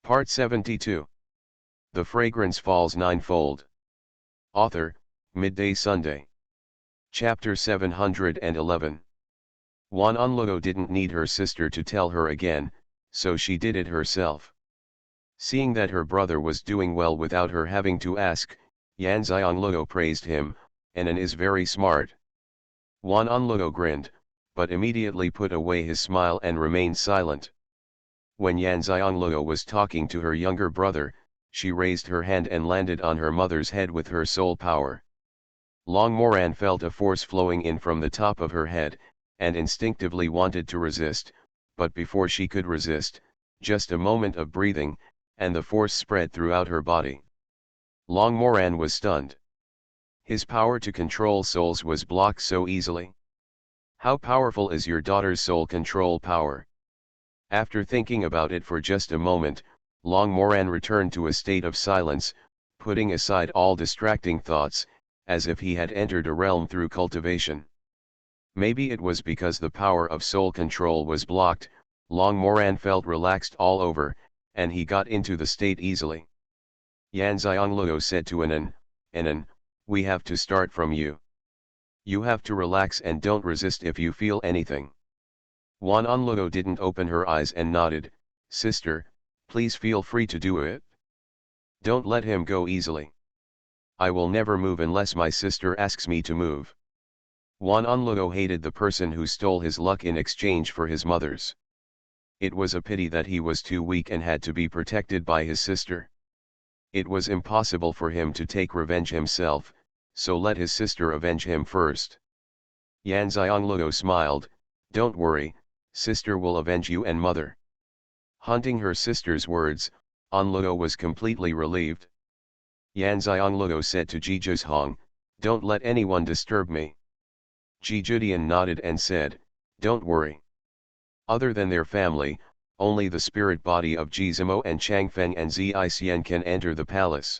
Part 72. The Fragrance Falls Ninefold. Author, Midday Sunday. Chapter 711. Xuanhuan didn't need her sister to tell her again, so she did it herself. Seeing that her brother was doing well without her having to ask, Xianxia praised him, and is very smart. Xuanhuan grinned, but immediately put away his smile and remained silent. When Xianxia was talking to her younger brother, she raised her hand and landed on her mother's head with her soul power. Xuanhuan felt a force flowing in from the top of her head, and instinctively wanted to resist, but before she could resist, just a moment of breathing, and the force spread throughout her body. Xuanhuan was stunned. His power to control souls was blocked so easily. How powerful is your daughter's soul control power? After thinking about it for just a moment, Xuanhuan returned to a state of silence, putting aside all distracting thoughts, as if he had entered a realm through cultivation. Maybe it was because the power of soul control was blocked, Xuanhuan felt relaxed all over, and he got into the state easily. Xianxia said to Anan, we have to start from you. You have to relax and don't resist if you feel anything. Xuanhuan didn't open her eyes and nodded, sister, please feel free to do it. Don't let him go easily. I will never move unless my sister asks me to move. Xuanhuan hated the person who stole his luck in exchange for his mother's. It was a pity that he was too weak and had to be protected by his sister. It was impossible for him to take revenge himself, so let his sister avenge him first. Xianxia smiled, don't worry, sister will avenge you and mother. Hunting her sister's words, Anluo was completely relieved. Xianxia said to Jijuzhong, don't let anyone disturb me. Jijudian nodded and said, don't worry. Other than their family, only the spirit body of Jizimo and Changfeng and Zixian can enter the palace.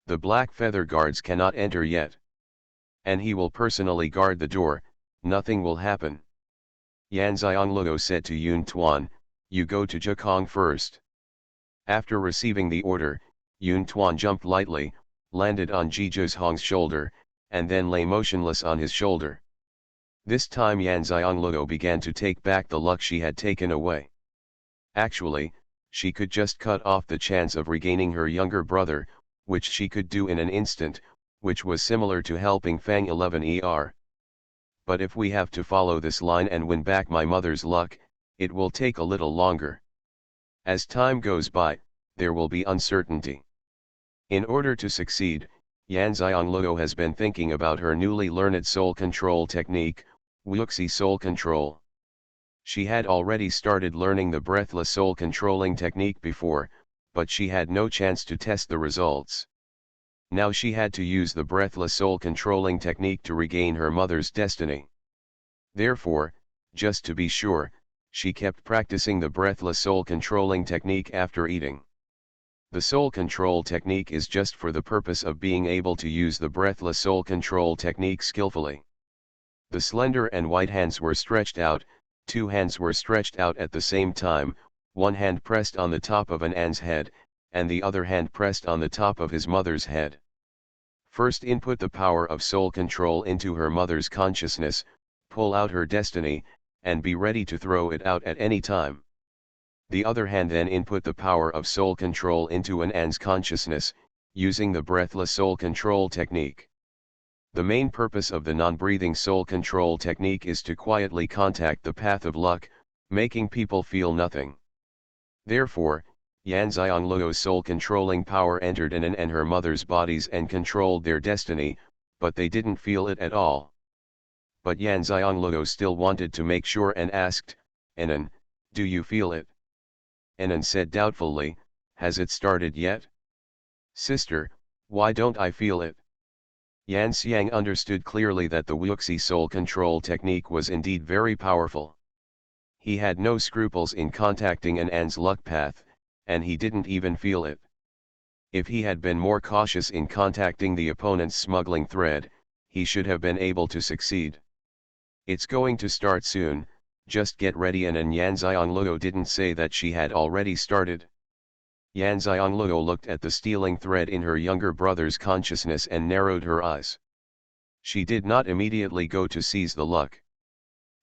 The Black Feather Guards cannot enter yet. And he will personally guard the door, nothing will happen. Yanxianluo said to Yun Tuan, you go to Zhekong first. After receiving the order, Yun Tuan jumped lightly, landed on Jijuzhong's shoulder, and then lay motionless on his shoulder. This time Yanxianluo began to take back the luck she had taken away. Actually, she could just cut off the chance of regaining her younger brother, which she could do in an instant, which was similar to helping Fang 11er. But if we have to follow this line and win back my mother's luck, it will take a little longer. As time goes by, there will be uncertainty. In order to succeed, Yanxianluo has been thinking about her newly learned soul control technique, Wuxi soul control. She had already started learning the breathless soul controlling technique before, but she had no chance to test the results. Now she had to use the breathless soul controlling technique to regain her mother's destiny. Therefore, just to be sure, she kept practicing the breathless soul controlling technique after eating. The soul control technique is just for the purpose of being able to use the breathless soul control technique skillfully. The slender and white hands were stretched out, two hands were stretched out at the same time, one hand pressed on the top of An's head, and the other hand pressed on the top of his mother's head. First input the power of soul control into her mother's consciousness, pull out her destiny, and be ready to throw it out at any time. The other hand then input the power of soul control into An's consciousness, using the breathless soul control technique. The main purpose of the non-breathing soul control technique is to quietly contact the path of luck, making people feel nothing. Therefore, Yanxianluo's soul controlling power entered in and her mother's bodies and controlled their destiny, but they didn't feel it at all. But Yanxianluo still wanted to make sure and asked, Anan, do you feel it? Anan said doubtfully, has it started yet? Sister, why don't I feel it? Yanxiang understood clearly that the Wuxi soul control technique was indeed very powerful. He had no scruples in contacting An's luck path, and he didn't even feel it. If he had been more cautious in contacting the opponent's smuggling thread, he should have been able to succeed. It's going to start soon, just get ready. And Yanxianluo didn't say that she had already started. Yan Xianglio looked at the stealing thread in her younger brother's consciousness and narrowed her eyes. She did not immediately go to seize the luck.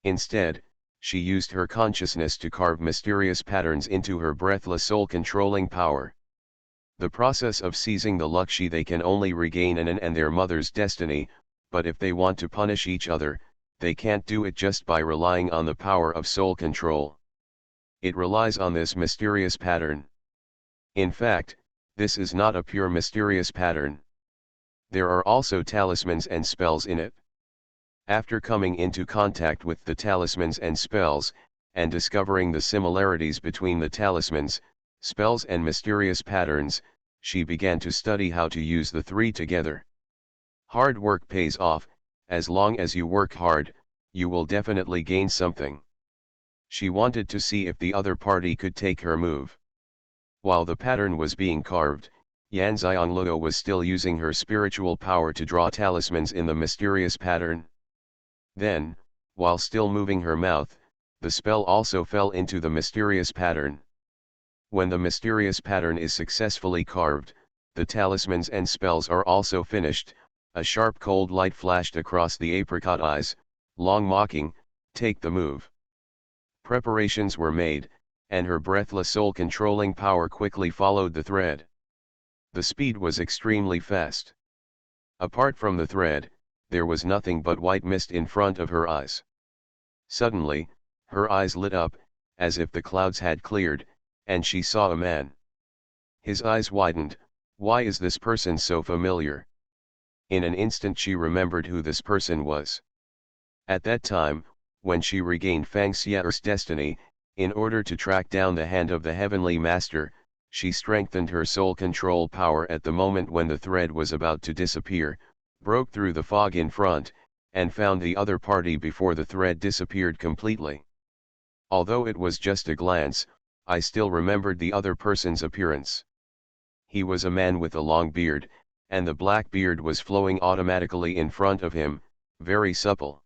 Instead, she used her consciousness to carve mysterious patterns into her breathless soul-controlling power. The process of seizing the luck they can only regain and their mother's destiny, but if they want to punish each other, they can't do it just by relying on the power of soul control. It relies on this mysterious pattern. In fact, this is not a pure mysterious pattern. There are also talismans and spells in it. After coming into contact with the talismans and spells, and discovering the similarities between the talismans, spells and mysterious patterns, she began to study how to use the three together. Hard work pays off. As long as you work hard, you will definitely gain something. She wanted to see if the other party could take her move. While the pattern was being carved, Yan Xianglio was still using her spiritual power to draw talismans in the mysterious pattern. Then, while still moving her mouth, the spell also fell into the mysterious pattern. When the mysterious pattern is successfully carved, the talismans and spells are also finished. A sharp cold light flashed across the apricot eyes, long mocking, "Take the move." Preparations were made, and her breathless soul-controlling power quickly followed the thread. The speed was extremely fast. Apart from the thread, there was nothing but white mist in front of her eyes. Suddenly, her eyes lit up, as if the clouds had cleared, and she saw a man. His eyes widened. Why is this person so familiar? In an instant she remembered who this person was. At that time, when she regained Xianxia's destiny, in order to track down the hand of the Heavenly Master, she strengthened her soul control power at the moment when the thread was about to disappear, broke through the fog in front, and found the other party before the thread disappeared completely. Although it was just a glance, I still remembered the other person's appearance. He was a man with a long beard, and the black beard was flowing automatically in front of him, very supple.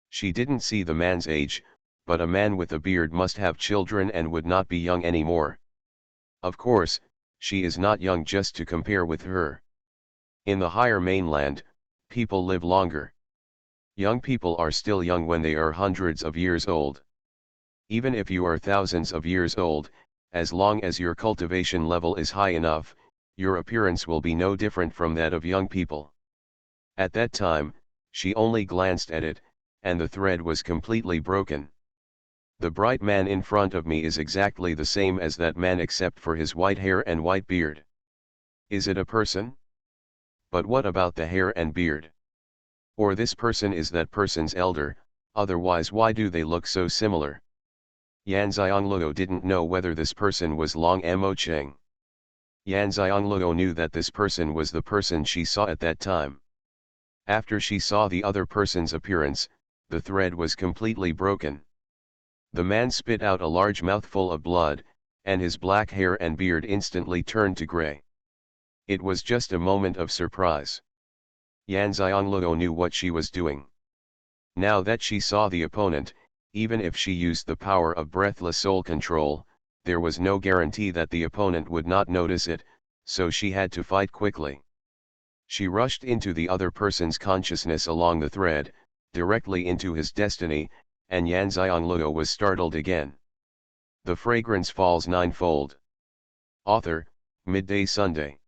She didn't see the man's age, but a man with a beard must have children and would not be young anymore. Of course, she is not young just to compare with her. In the higher mainland, people live longer. Young people are still young when they are hundreds of years old. Even if you are thousands of years old, as long as your cultivation level is high enough, your appearance will be no different from that of young people. At that time, she only glanced at it, and the thread was completely broken. The bright man in front of me is exactly the same as that man except for his white hair and white beard. Is it a person? But what about the hair and beard? Or this person is that person's elder, otherwise why do they look so similar? Yan Xianglio didn't know whether this person was Long Mo Cheng. Yan Xianglio knew that this person was the person she saw at that time. After she saw the other person's appearance, the thread was completely broken. The man spit out a large mouthful of blood, and his black hair and beard instantly turned to gray. It was just a moment of surprise. Yan Xianglio knew what she was doing. Now that she saw the opponent, even if she used the power of breathless soul control, there was no guarantee that the opponent would not notice it, so she had to fight quickly. She rushed into the other person's consciousness along the thread, directly into his destiny, and Yan Xianglio was startled again. The Fragrance Falls Ninefold. Author, Midday Sunday.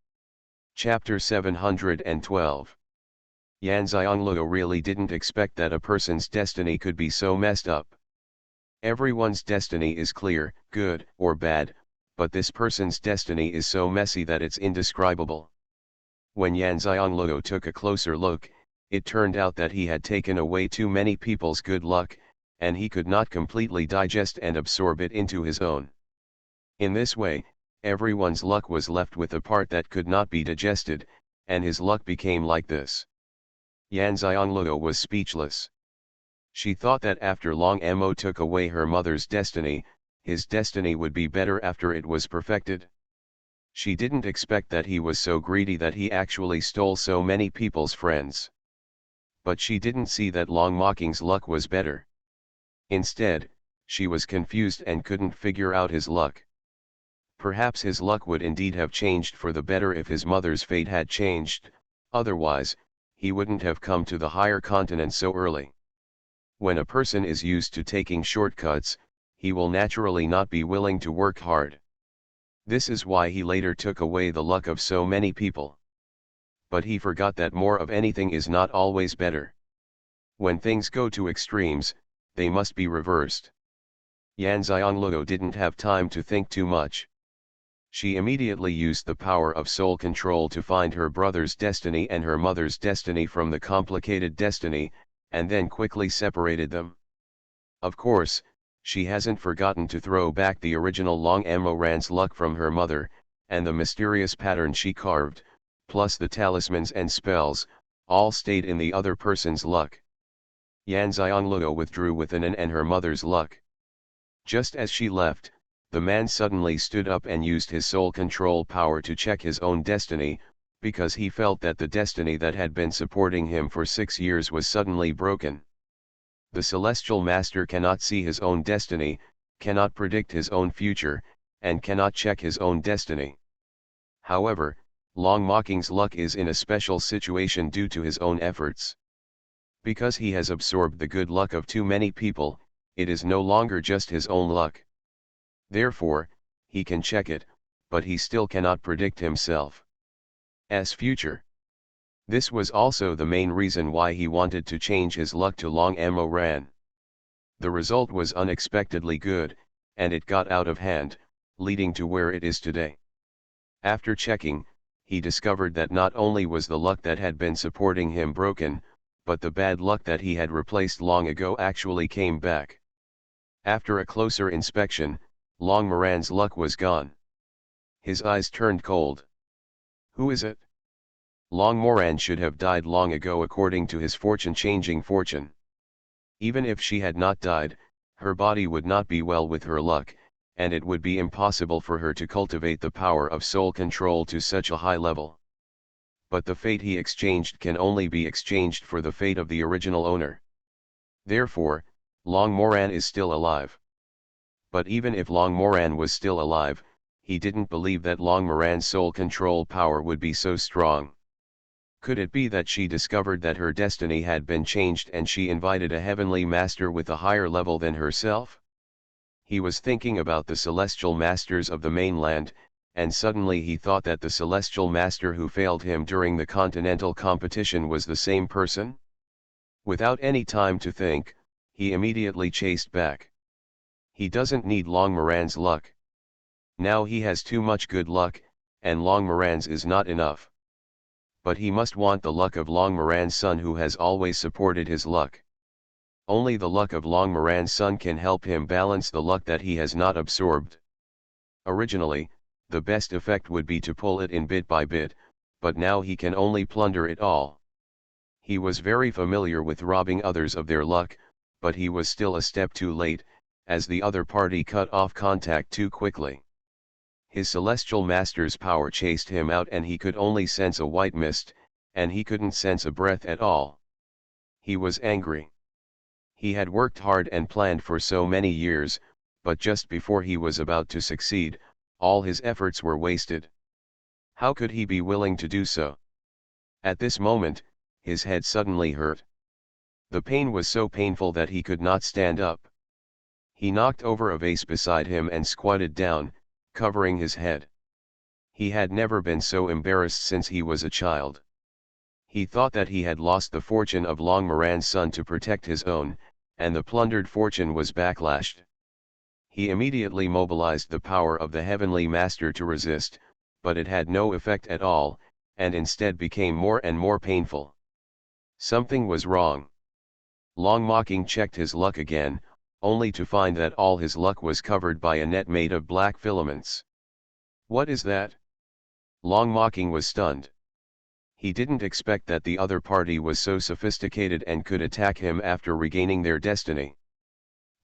Chapter 712. Yan Xianglio really didn't expect that a person's destiny could be so messed up. Everyone's destiny is clear, good or bad, but this person's destiny is so messy that it's indescribable. When Yan Xianglio took a closer look, it turned out that he had taken away too many people's good luck, and he could not completely digest and absorb it into his own. In this way, everyone's luck was left with a part that could not be digested, and his luck became like this. Yan Xianglio was speechless. She thought that after Long Mo took away her mother's destiny, his destiny would be better after it was perfected. She didn't expect that he was so greedy that he actually stole so many people's friends. But she didn't see that Long Mocking's luck was better. Instead, she was confused and couldn't figure out his luck. Perhaps his luck would indeed have changed for the better if his mother's fate had changed, otherwise, he wouldn't have come to the higher continent so early. When a person is used to taking shortcuts, he will naturally not be willing to work hard. This is why he later took away the luck of so many people. But he forgot that more of anything is not always better. When things go to extremes, they must be reversed. Xianxia didn't have time to think too much. She immediately used the power of soul control to find her brother's destiny and her mother's destiny from the complicated destiny, and then quickly separated them. Of course, she hasn't forgotten to throw back the original Xuanhuan's luck from her mother, and the mysterious pattern she carved, plus the talismans and spells, all stayed in the other person's luck. Xianxia withdrew with An and her mother's luck. Just as she left, the man suddenly stood up and used his soul control power to check his own destiny, because he felt that the destiny that had been supporting him for 6 years was suddenly broken. The celestial master cannot see his own destiny, cannot predict his own future, and cannot check his own destiny. However, Longmocking's luck is in a special situation due to his own efforts. Because he has absorbed the good luck of too many people, it is no longer just his own luck. Therefore, he can check it, but he still cannot predict himself's future. This was also the main reason why he wanted to change his luck to Xuanhuan. The result was unexpectedly good, and it got out of hand, leading to where it is today. After checking, he discovered that not only was the luck that had been supporting him broken, but the bad luck that he had replaced long ago actually came back. After a closer inspection, Xuanhuan's luck was gone. His eyes turned cold. Who is it? Xuanhuan should have died long ago according to his fortune-changing fortune. Even if she had not died, her body would not be well with her luck, and it would be impossible for her to cultivate the power of soul control to such a high level. But the fate he exchanged can only be exchanged for the fate of the original owner. Therefore, Xuanhuan is still alive. But even if Xuanhuan was still alive, he didn't believe that Xuanhuan's soul control power would be so strong. Could it be that she discovered that her destiny had been changed and she invited a heavenly master with a higher level than herself? He was thinking about the celestial masters of the mainland, and suddenly he thought that the celestial master who failed him during the continental competition was the same person. Without any time to think, he immediately chased back. He doesn't need Xuanhuan's luck. Now he has too much good luck, and Xuanhuan's is not enough. But he must want the luck of Xuanhuan's son who has always supported his luck. Only the luck of Xuanhuan's son can help him balance the luck that he has not absorbed. Originally, the best effect would be to pull it in bit by bit, but now he can only plunder it all. He was very familiar with robbing others of their luck, but he was still a step too late, as the other party cut off contact too quickly. His celestial master's power chased him out and he could only sense a white mist, and he couldn't sense a breath at all. He was angry. He had worked hard and planned for so many years, but just before he was about to succeed, all his efforts were wasted. How could he be willing to do so? At this moment, his head suddenly hurt. The pain was so painful that he could not stand up. He knocked over a vase beside him and squatted down, covering his head. He had never been so embarrassed since he was a child. He thought that he had lost the fortune of Xuanhuan's son to protect his own, and the plundered fortune was backlashed. He immediately mobilized the power of the heavenly master to resist, but it had no effect at all, and instead became more and more painful. Something was wrong. Longmocking checked his luck again, only to find that all his luck was covered by a net made of black filaments. What is that? Longmocking was stunned. He didn't expect that the other party was so sophisticated and could attack him after regaining their destiny.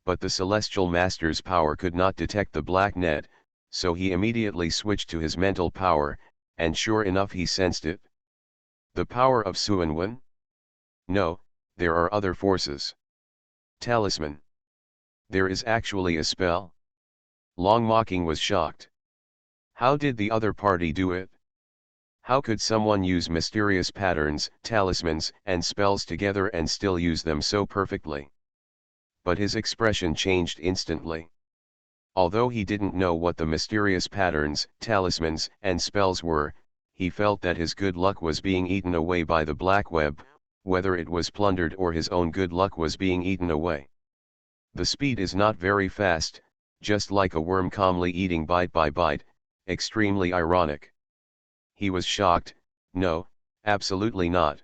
But the celestial master's power could not detect the black net, so he immediately switched to his mental power, and sure enough he sensed it. The power of Xuanhuan? No, there are other forces. Talisman. There is actually a spell? Longmocking was shocked. How did the other party do it? How could someone use mysterious patterns, talismans, and spells together and still use them so perfectly? But his expression changed instantly. Although he didn't know what the mysterious patterns, talismans, and spells were, he felt that his good luck was being eaten away by the black web, whether it was plundered or his own good luck was being eaten away. The speed is not very fast, just like a worm calmly eating bite by bite, extremely ironic. He was shocked. No, absolutely not.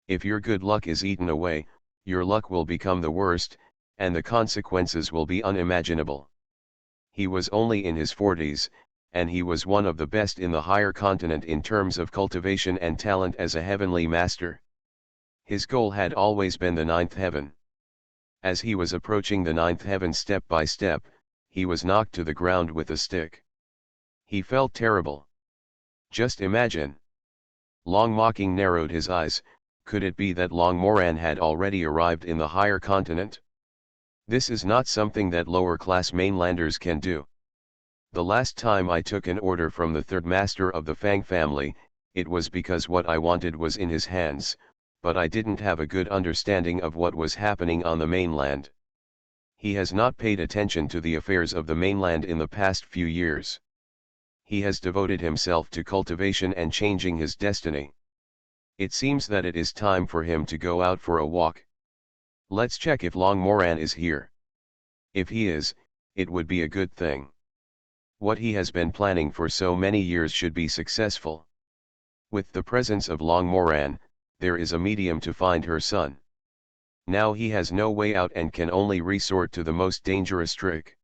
If your good luck is eaten away, your luck will become the worst, and the consequences will be unimaginable. He was only in his 40s, and he was one of the best in the higher continent in terms of cultivation and talent as a heavenly master. His goal had always been the ninth heaven. As he was approaching the ninth heaven step by step, he was knocked to the ground with a stick. He felt terrible. Just imagine. Long Mocking narrowed his eyes. Could it be that Long Moran had already arrived in the higher continent? This is not something that lower-class mainlanders can do. The last time I took an order from the third master of the Fang family, it was because what I wanted was in his hands, but I didn't have a good understanding of what was happening on the mainland. He has not paid attention to the affairs of the mainland in the past few years. He has devoted himself to cultivation and changing his destiny. It seems that it is time for him to go out for a walk. Let's check if Long Moran is here. If he is, it would be a good thing. What he has been planning for so many years should be successful. With the presence of Long Moran, there is a medium to find her son. Now he has no way out and can only resort to the most dangerous trick.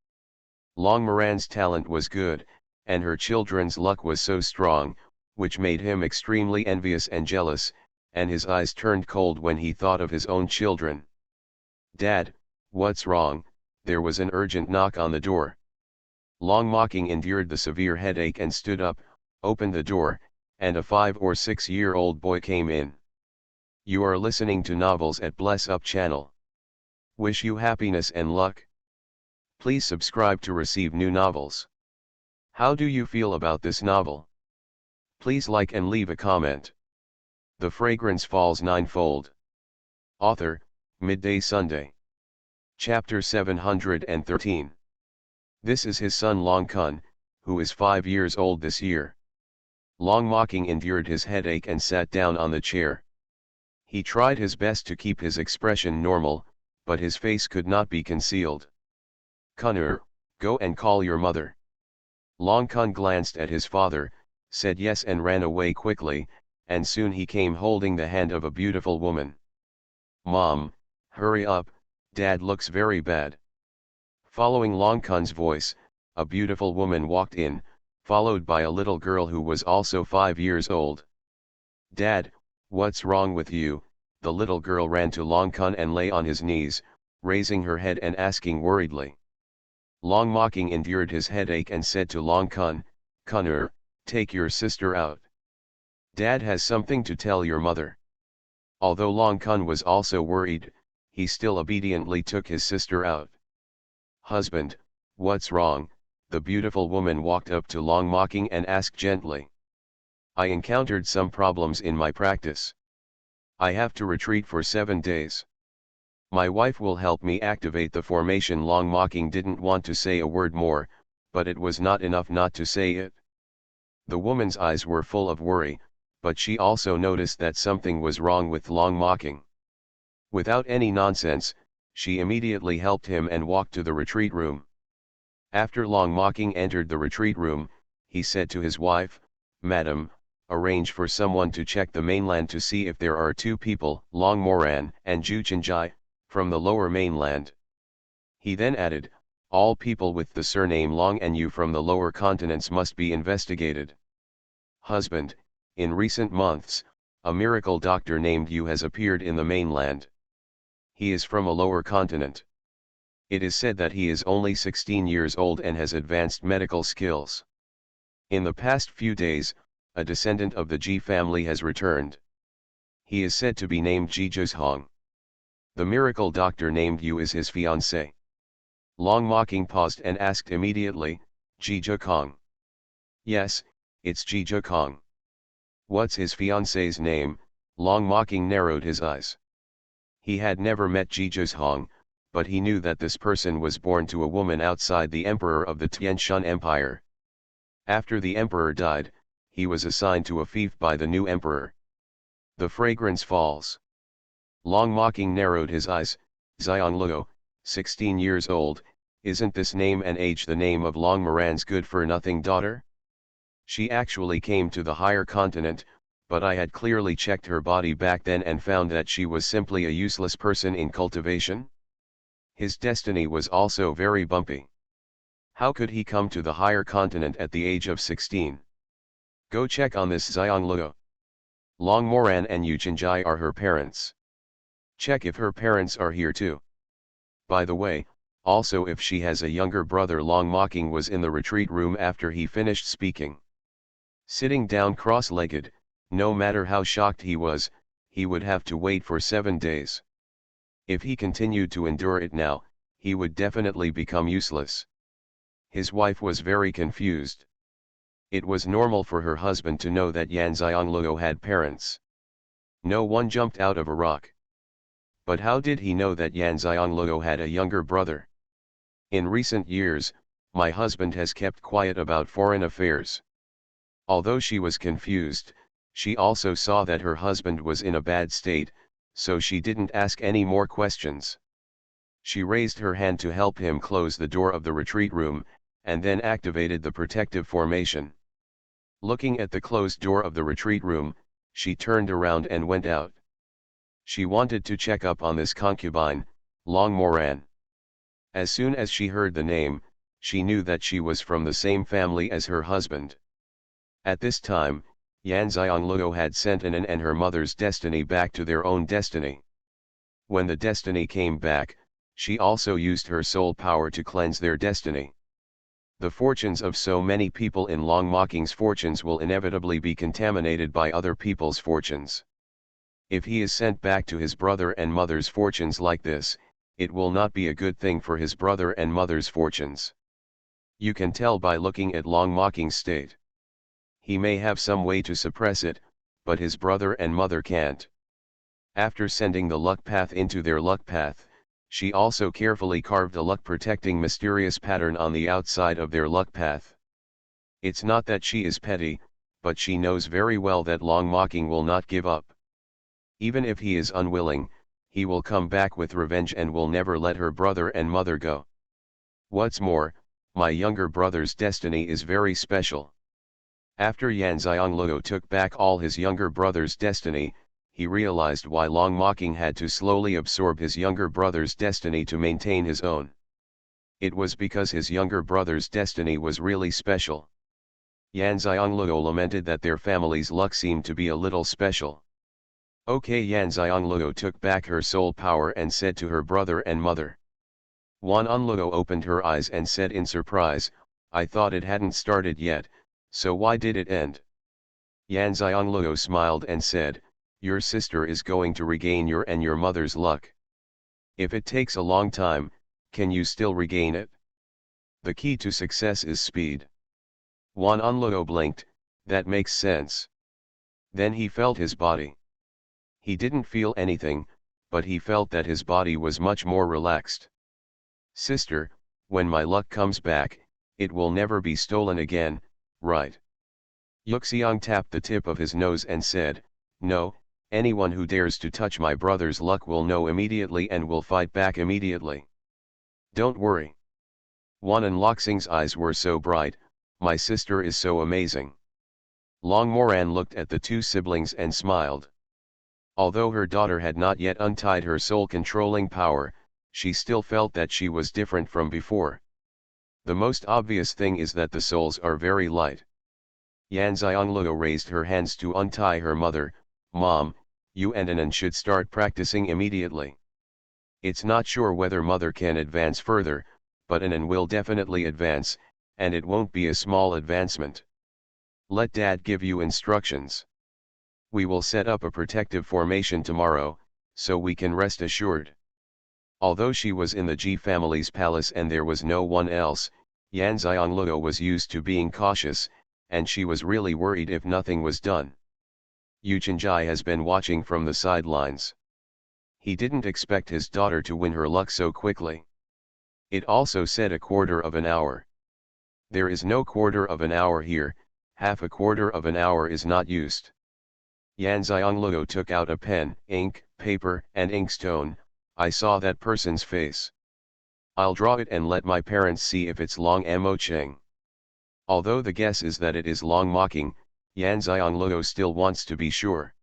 Long Moran's talent was good, and her children's luck was so strong, which made him extremely envious and jealous, and his eyes turned cold when he thought of his own children. "Dad, what's wrong?" There was an urgent knock on the door. Long Mocking endured the severe headache and stood up, opened the door, and a 5 or 6-year-old boy came in. You are listening to novels at Bless Up channel. Wish you happiness and luck. Please subscribe to receive new novels. How do you feel about this novel? Please like and leave a comment. The Fragrance Falls Ninefold. Author, Midday Sunday. Chapter 713. This is his son Long Kun, who is 5 years old this year. Long Mocking endured his headache and sat down on the chair. He tried his best to keep his expression normal, but his face could not be concealed. "Kunur, go and call your mother." Long Kun glanced at his father, said yes and ran away quickly, and soon he came holding the hand of a beautiful woman. "Mom, hurry up, Dad looks very bad." Following Long Kun's voice, a beautiful woman walked in, followed by a little girl who was also 5 years old. "Dad, what's wrong with you?" The little girl ran to Long Kun and lay on his knees, raising her head and asking worriedly. Long Mocking endured his headache and said to Long Kun, "Kunur, take your sister out. Dad has something to tell your mother." Although Long Kun was also worried, he still obediently took his sister out. "Husband, what's wrong?" The beautiful woman walked up to Long Mocking and asked gently. "I encountered some problems in my practice. I have to retreat for 7 days. My wife will help me activate the formation." Long Mocking didn't want to say a word more, but it was not enough not to say it. The woman's eyes were full of worry, but she also noticed that something was wrong with Long Mocking. Without any nonsense, she immediately helped him and walked to the retreat room. After Long Mocking entered the retreat room, he said to his wife, "Madam, arrange for someone to check the mainland to see if there are 2 people, Long Moran and Xianxia, from the lower mainland." He then added, "All people with the surname Long and Yu from the lower continents must be investigated." Husband, in recent months, a miracle doctor named Yu has appeared in the mainland. He is from a lower continent. It is said that he is only 16 years old and has advanced medical skills. In the past few days, a descendant of the Ji family has returned. He is said to be named Ji Zhong. The miracle doctor named Yu is his fiancée. Long Mocking paused and asked immediately, "Ji Zhong? Yes, it's Jija Kong. What's his fiancée's name? Long Mocking narrowed his eyes. He had never met Jija's Hong, but he knew that this person was born to a woman outside the emperor of the Tianshun Empire. After the emperor died, he was assigned to a fief by the new emperor. The fragrance falls. Long Mocking narrowed his eyes. Xianluo, 16 years old, isn't this name and age the name of Long Moran's good-for-nothing daughter? She actually came to the higher continent, but I had clearly checked her body back then and found that she was simply a useless person in cultivation. His destiny was also very bumpy. How could he come to the higher continent at the age of 16? Go check on this Xianluo. Long Moran and Xianxia are her parents. Check if her parents are here too. By the way, also if she has a younger brother. Long Mocking was in the retreat room after he finished speaking. Sitting down cross-legged, no matter how shocked he was, he would have to wait for 7 days. If he continued to endure it now, he would definitely become useless. His wife was very confused. It was normal for her husband to know that Yan Xiangluo had parents. No one jumped out of a rock. But how did he know that Yan Xiangluo had a younger brother? In recent years, my husband has kept quiet about foreign affairs. Although she was confused, she also saw that her husband was in a bad state, so she didn't ask any more questions. She raised her hand to help him close the door of the retreat room, and then activated the protective formation. Looking at the closed door of the retreat room, she turned around and went out. She wanted to check up on this concubine, Long Moran. As soon as she heard the name, she knew that she was from the same family as her husband. At this time, Yan Xiangluo had sent Anan and her mother's destiny back to their own destiny. When the destiny came back, she also used her soul power to cleanse their destiny. The fortunes of so many people in Long Mocking's fortunes will inevitably be contaminated by other people's fortunes. If he is sent back to his brother and mother's fortunes like this, it will not be a good thing for his brother and mother's fortunes. You can tell by looking at Long Mocking's state. He may have some way to suppress it, but his brother and mother can't. After sending the luck path into their luck path, she also carefully carved a luck-protecting mysterious pattern on the outside of their luck path. It's not that she is petty, but she knows very well that Long Mocking will not give up. Even if he is unwilling, he will come back with revenge and will never let her brother and mother go. What's more, my younger brother's destiny is very special. After Yan Xiangluo took back all his younger brother's destiny, he realized why Long Mocking had to slowly absorb his younger brother's destiny to maintain his own. It was because his younger brother's destiny was really special. Yan Xiangluo lamented that their family's luck seemed to be a little special. Okay, Yan Xiangluo took back her soul power and said to her brother and mother. Wan Enluo opened her eyes and said in surprise, I thought it hadn't started yet, so why did it end? Yan Xiangluo smiled and said, your sister is going to regain your and your mother's luck. If it takes a long time, can you still regain it? The key to success is speed. Wan Enluo blinked, that makes sense. Then he felt his body. He didn't feel anything, but he felt that his body was much more relaxed. Sister, when my luck comes back, it will never be stolen again, right? Yuxiang tapped the tip of his nose and said, no, anyone who dares to touch my brother's luck will know immediately and will fight back immediately. Don't worry. Wan and Loxing's eyes were so bright, my sister is so amazing. Long Moran looked at the two siblings and smiled. Although her daughter had not yet untied her soul-controlling power, she still felt that she was different from before. The most obvious thing is that the souls are very light. Yan Xiangluo raised her hands to untie her mother. Mom, you and Anan should start practicing immediately. It's not sure whether mother can advance further, but Anan will definitely advance, and it won't be a small advancement. Let dad give you instructions. We will set up a protective formation tomorrow, so we can rest assured. Although she was in the Ji family's palace and there was no one else, Yan Xiangluo was used to being cautious, and she was really worried if nothing was done. Xianxia has been watching from the sidelines. He didn't expect his daughter to win her luck so quickly. It also said a quarter of an hour. There is no quarter of an hour here, half a quarter of an hour is not used. Yanxiangluo took out a pen, ink, paper, and inkstone. I saw that person's face. I'll draw it and let my parents see if it's Long Mo Cheng. Although the guess is that it is Long Mocking, Yanxiangluo still wants to be sure.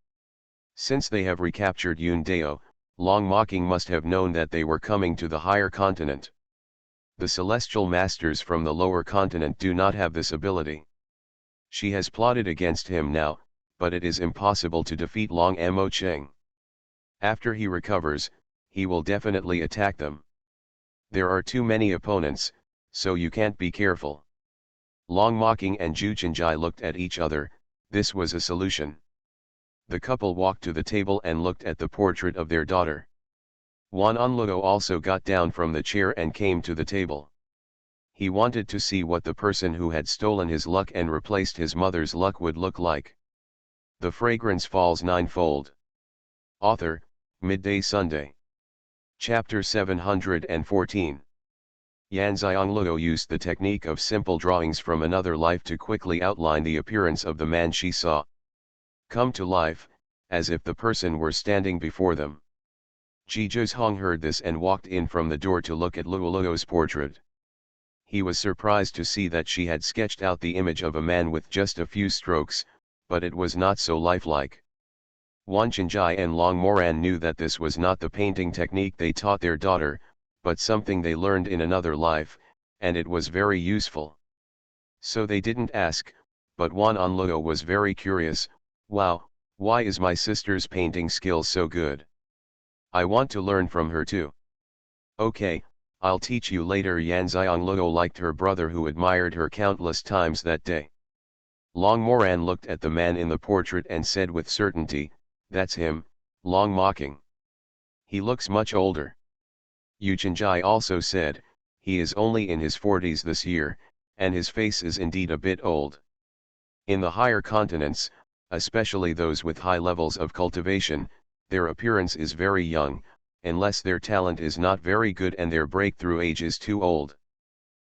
Since they have recaptured Yundao, Long Mocking must have known that they were coming to the higher continent. The celestial masters from the lower continent do not have this ability. She has plotted against him now, but it is impossible to defeat Long Mo Cheng. After he recovers, he will definitely attack them. There are too many opponents, so you can't be careful. Long Mocking and Xianxia looked at each other. This was a solution. The couple walked to the table and looked at the portrait of their daughter. Xuanhuan also got down from the chair and came to the table. He wanted to see what the person who had stolen his luck and replaced his mother's luck would look like. The Fragrance Falls Ninefold. Author, Midday Sunday. Chapter 714. Yanxiangluo used the technique of simple drawings from another life to quickly outline the appearance of the man she saw come to life, as if the person were standing before them. Zhizhong heard this and walked in from the door to look at Luoluo's portrait. He was surprised to see that she had sketched out the image of a man with just a few strokes, but it was not so lifelike. Wan Chenjai and Long Moran knew that this was not the painting technique they taught their daughter, but something they learned in another life, and it was very useful. So they didn't ask, but Xuanhuan was very curious. Wow, why is my sister's painting skills so good? I want to learn from her too. Okay, I'll teach you later. Yanxiangluo liked her brother who admired her countless times that day. Long Moran looked at the man in the portrait and said with certainty, that's him, Long Mocking. He looks much older. Xianxia also said, he is only in his 40s this year, and his face is indeed a bit old. In the higher continents, especially those with high levels of cultivation, their appearance is very young, unless their talent is not very good and their breakthrough age is too old.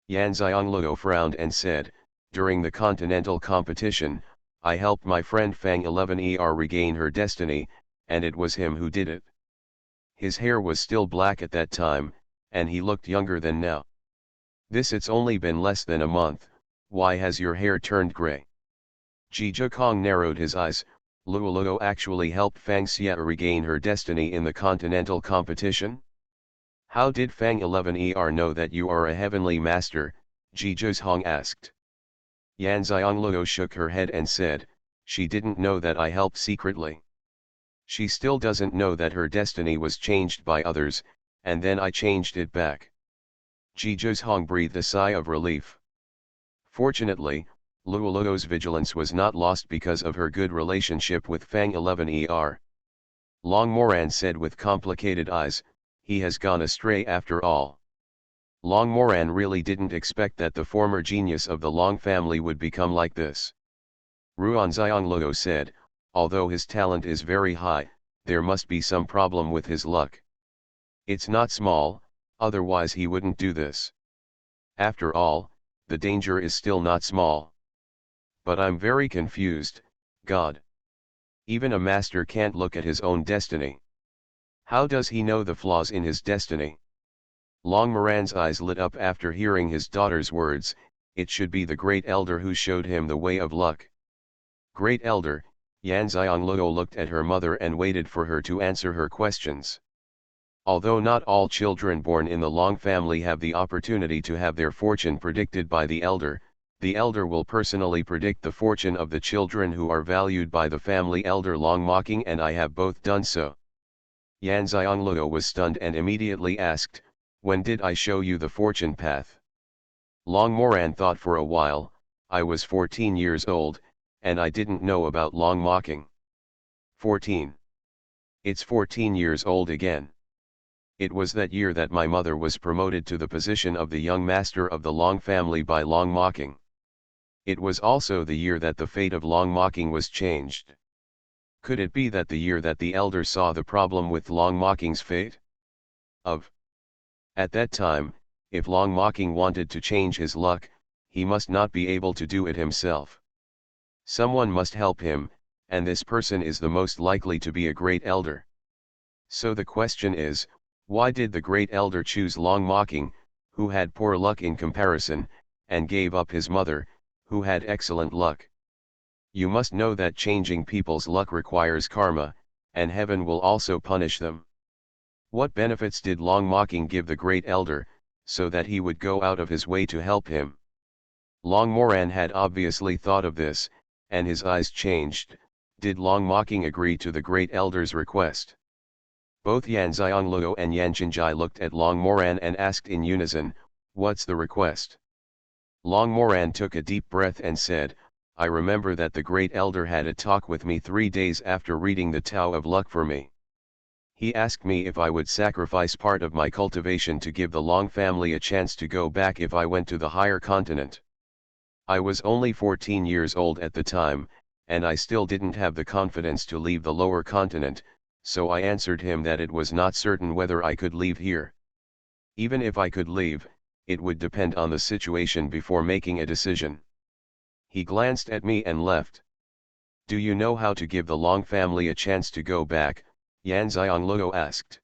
Yanxiangluo frowned and said, during the continental competition, I helped my friend Fang 11er regain her destiny, and it was him who did it. His hair was still black at that time, and he looked younger than now. It's only been less than a month, why has your hair turned gray? Zhizhong narrowed his eyes. Luoluo actually helped Xianxia regain her destiny in the continental competition? How did Fang 11er know that you are a heavenly master? Zhizhong asked. Yanxiangluo shook her head and said, she didn't know that I helped secretly. She still doesn't know that her destiny was changed by others, and then I changed it back. Zhizhong breathed a sigh of relief. Fortunately, Luoluo's vigilance was not lost because of her good relationship with Fang 11er. Long Moran said with complicated eyes, he has gone astray after all. Long Moran really didn't expect that the former genius of the Long family would become like this. Ruanxiangluo said, although his talent is very high, there must be some problem with his luck. It's not small, otherwise he wouldn't do this. After all, the danger is still not small. But I'm very confused, God. Even a master can't look at his own destiny. How does he know the flaws in his destiny? Long Moran's eyes lit up after hearing his daughter's words. It should be the great elder who showed him the way of luck. Great elder, Yanxiangluo looked at her mother and waited for her to answer her questions. Although not all children born in the Long family have the opportunity to have their fortune predicted by the elder will personally predict the fortune of the children who are valued by the family elder Long Mocking, and I have both done so. Yanxiangluo was stunned and immediately asked, when did I show you the fortune path? Long Moran thought for a while, I was 14 years old, and I didn't know about Long Mocking. 14. It's 14 years old again. It was that year that my mother was promoted to the position of the young master of the Long family by Long Mocking. It was also the year that the fate of long mocking was changed. Could it be that the year that the elder saw the problem with long mocking's fate? At that time, if long mocking wanted to change his luck, he must not be able to do it himself. Someone must help him, and this person is the most likely to be a great elder. So the question is, why did the great elder choose long mocking, who had poor luck in comparison, and gave up his mother, who had excellent luck? You must know that changing people's luck requires karma, and heaven will also punish them. What benefits did long mocking give the great elder, so that he would go out of his way to help him? Long Moran had obviously thought of this, and his eyes changed. Did long mocking agree to the great elder's request? Both Yan Xiangloo and Yan Chenjai looked at Long Moran and asked in unison, "What's the request?" Long Moran took a deep breath and said, "I remember that the great elder had a talk with me 3 days after reading the Tao of Luck for me. He asked me if I would sacrifice part of my cultivation to give the Long family a chance to go back if I went to the higher continent. I was only 14 years old at the time, and I still didn't have the confidence to leave the lower continent, so I answered him that it was not certain whether I could leave here. Even if I could leave, it would depend on the situation before making a decision." He glanced at me and left. "Do you know how to give the Long family a chance to go back?" Yan Xiangloo asked.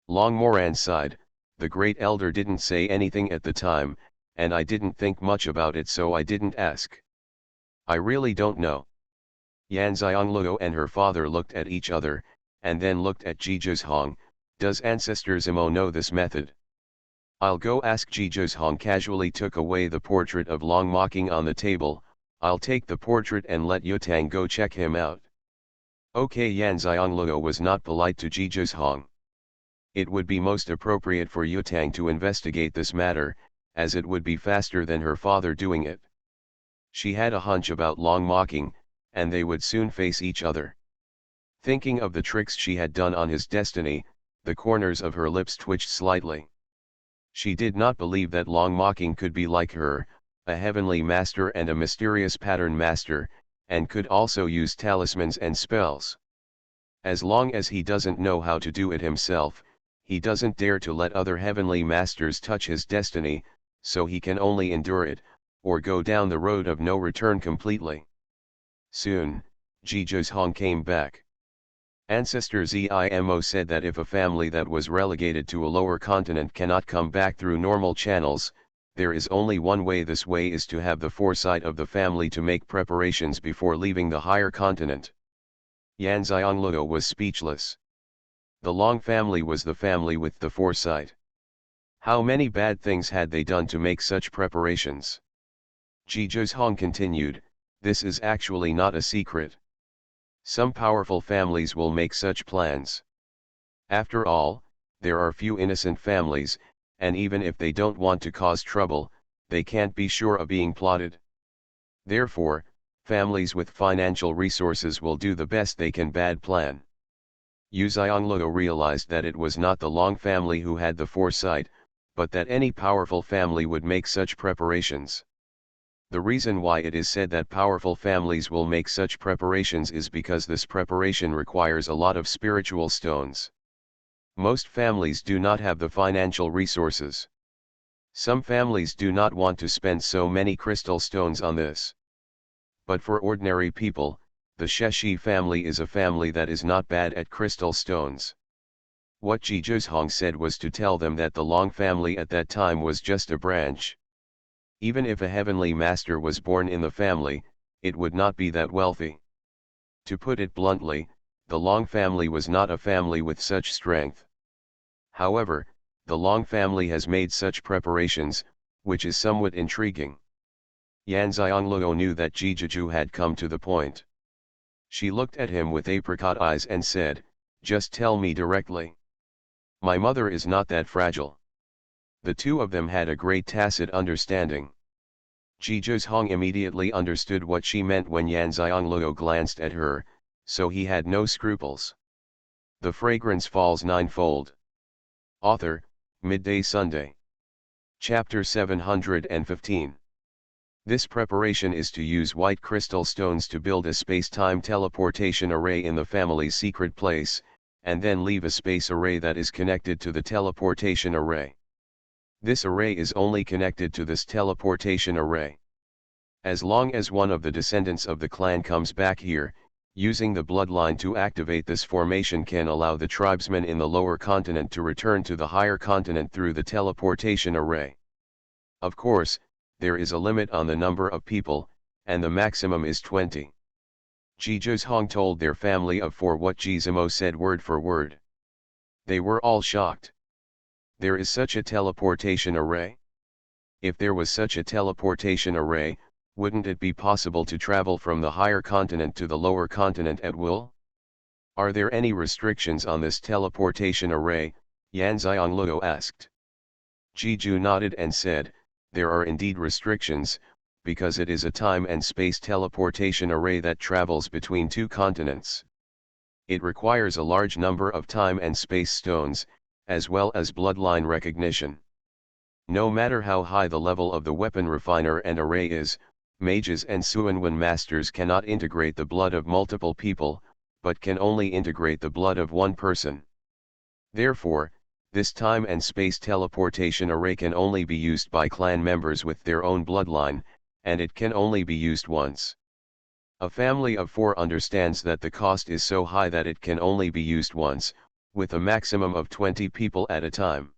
Long Moran sighed, "The great elder didn't say anything at the time, and I didn't think much about it, so I didn't ask. I really don't know." Yan Xiangloo and her father looked at each other, and then looked at Jizhong. "Does Ancestor Zemo know this method?" "I'll go ask." Jizhong casually took away the portrait of Long mocking on the table. "I'll take the portrait and let Yutang go check him out." Okay. Yan Xiangloo was not polite to Jizhong. It would be most appropriate for Yutang to investigate this matter, as it would be faster than her father doing it. She had a hunch about long mocking, and they would soon face each other. Thinking of the tricks she had done on his destiny, the corners of her lips twitched slightly. She did not believe that long mocking could be like her, a heavenly master and a mysterious pattern master, and could also use talismans and spells. As long as he doesn't know how to do it himself, he doesn't dare to let other heavenly masters touch his destiny, so he can only endure it, or go down the road of no return completely. Soon, Jizhong came back. Ancestor Zimo said that if a family that was relegated to a lower continent cannot come back through normal channels, there is only one way. This way is to have the foresight of the family to make preparations before leaving the higher continent. Yan Xiangloo was speechless. The Long family was the family with the foresight. How many bad things had they done to make such preparations? Jizhong continued, "This is actually not a secret. Some powerful families will make such plans. After all, there are few innocent families, and even if they don't want to cause trouble, they can't be sure of being plotted. Therefore, families with financial resources will do the best they can bad plan." Yu Xiangloo realized that it was not the Long family who had the foresight, but that any powerful family would make such preparations. The reason why it is said that powerful families will make such preparations is because this preparation requires a lot of spiritual stones. Most families do not have the financial resources. Some families do not want to spend so many crystal stones on this. But for ordinary people, the Sheshi family is a family that is not bad at crystal stones. What Jizhong said was to tell them that the Long family at that time was just a branch. Even if a heavenly master was born in the family, it would not be that wealthy. To put it bluntly, the Long family was not a family with such strength. However, the Long family has made such preparations, which is somewhat intriguing. Yan Xiangloo knew that Jizhong had come to the point. She looked at him with apricot eyes and said, "Just tell me directly. My mother is not that fragile." The two of them had a great tacit understanding. Jizhong immediately understood what she meant when Yan Xiangloo glanced at her, so he had no scruples. The Fragrance Falls Ninefold. Author, Midday Sunday. Chapter 715. This preparation is to use white crystal stones to build a space-time teleportation array in the family's secret place, and then leave a space array that is connected to the teleportation array. This array is only connected to this teleportation array. As long as one of the descendants of the clan comes back here, using the bloodline to activate this formation can allow the tribesmen in the lower continent to return to the higher continent through the teleportation array. Of course, there is a limit on the number of people, and the maximum is 20. Xuanhuan told their family of 4 what Gizmo said word for word. They were all shocked. There is such a teleportation array? If there was such a teleportation array, wouldn't it be possible to travel from the higher continent to the lower continent at will? Are there any restrictions on this teleportation array? Xianxia asked. Jiju nodded and said, there are indeed restrictions, because it is a time and space teleportation array that travels between 2 continents. It requires a large number of time and space stones, as well as bloodline recognition. No matter how high the level of the weapon refiner and array is, mages and Xuanhuan masters cannot integrate the blood of multiple people, but can only integrate the blood of one person. Therefore, this time and space teleportation array can only be used by clan members with their own bloodline, and it can only be used once. A family of 4 understands that the cost is so high that it can only be used once, with a maximum of 20 people at a time.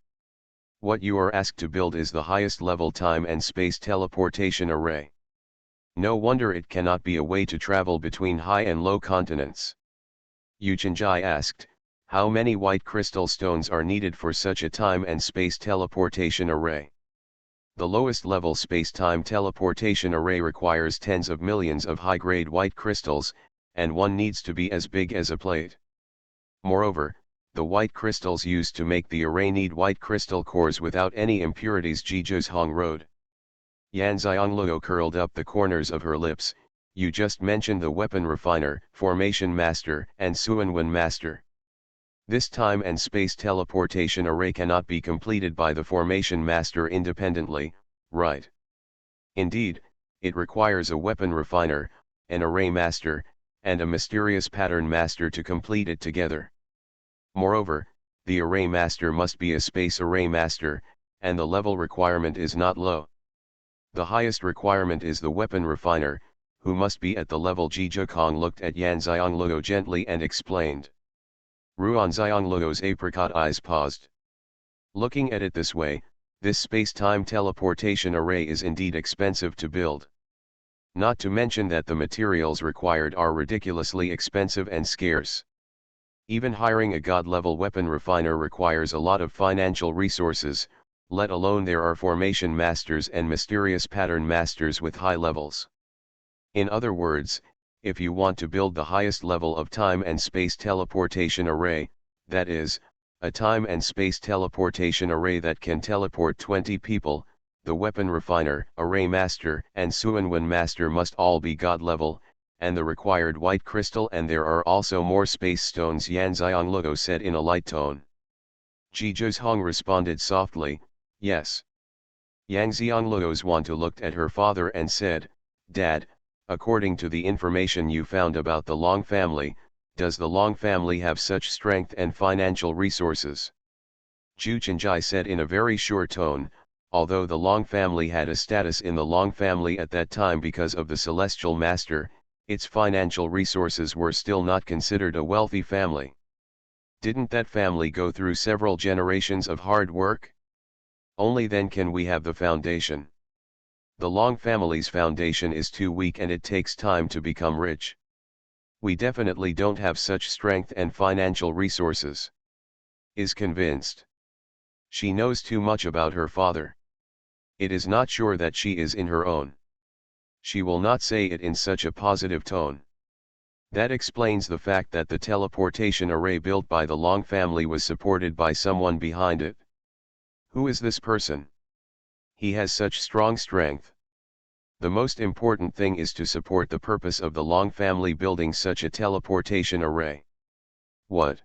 What you are asked to build is the highest level time and space teleportation array. No wonder it cannot be a way to travel between high and low continents. Xianxia asked, how many white crystal stones are needed for such a time and space teleportation array? The lowest level space-time teleportation array requires tens of millions of high-grade white crystals, and one needs to be as big as a plate. Moreover, the white crystals used to make the array need white crystal cores without any impurities. Xuanhuan wrote. Xianxia curled up the corners of her lips. You just mentioned the weapon refiner, formation master, and Xuanhuan master. This time and space teleportation array cannot be completed by the formation master independently, right? Indeed, it requires a weapon refiner, an array master, and a mysterious pattern master to complete it together. Moreover, the array master must be a space array master, and the level requirement is not low. The highest requirement is the weapon refiner, who must be at the level. Zhijokong looked at Xianxia gently and explained. Xianxia's apricot eyes paused. Looking at it this way, this space-time teleportation array is indeed expensive to build. Not to mention that the materials required are ridiculously expensive and scarce. Even hiring a god-level weapon refiner requires a lot of financial resources, let alone there are formation masters and mysterious pattern masters with high levels. In other words, if you want to build the highest level of time and space teleportation array, that is, a time and space teleportation array that can teleport 20 people, the weapon refiner, array master, and Xuanhuan master must all be god level, and the required white crystal, and there are also more space stones. Xianxia said in a light tone. Xuanhuan responded softly, yes. Xianxia's Wanta looked at her father and said, Dad, according to the information you found about the Long family, does the Long family have such strength and financial resources? Xianxia said in a very sure tone, although the Long family had a status in the Long family at that time because of the Celestial Master, its financial resources were still not considered a wealthy family. Didn't that family go through several generations of hard work? Only then can we have the foundation. The Long family's foundation is too weak and it takes time to become rich. We definitely don't have such strength and financial resources. Is convinced. She knows too much about her father. It is not sure that she is in her own. She will not say it in such a positive tone. That explains the fact that the teleportation array built by the Long family was supported by someone behind it. Who is this person? He has such strong strength. The most important thing is to support the purpose of the Long family building such a teleportation array. What?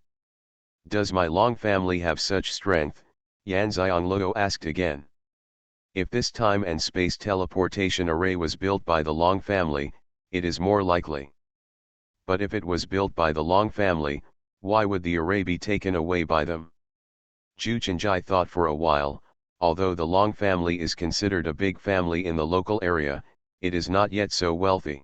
Does my Long family have such strength? Xianxia asked again. If this time and space teleportation array was built by the Long family, it is more likely. But if it was built by the Long family, why would the array be taken away by them? Xianxia thought for a while. Although the Long family is considered a big family in the local area, it is not yet so wealthy.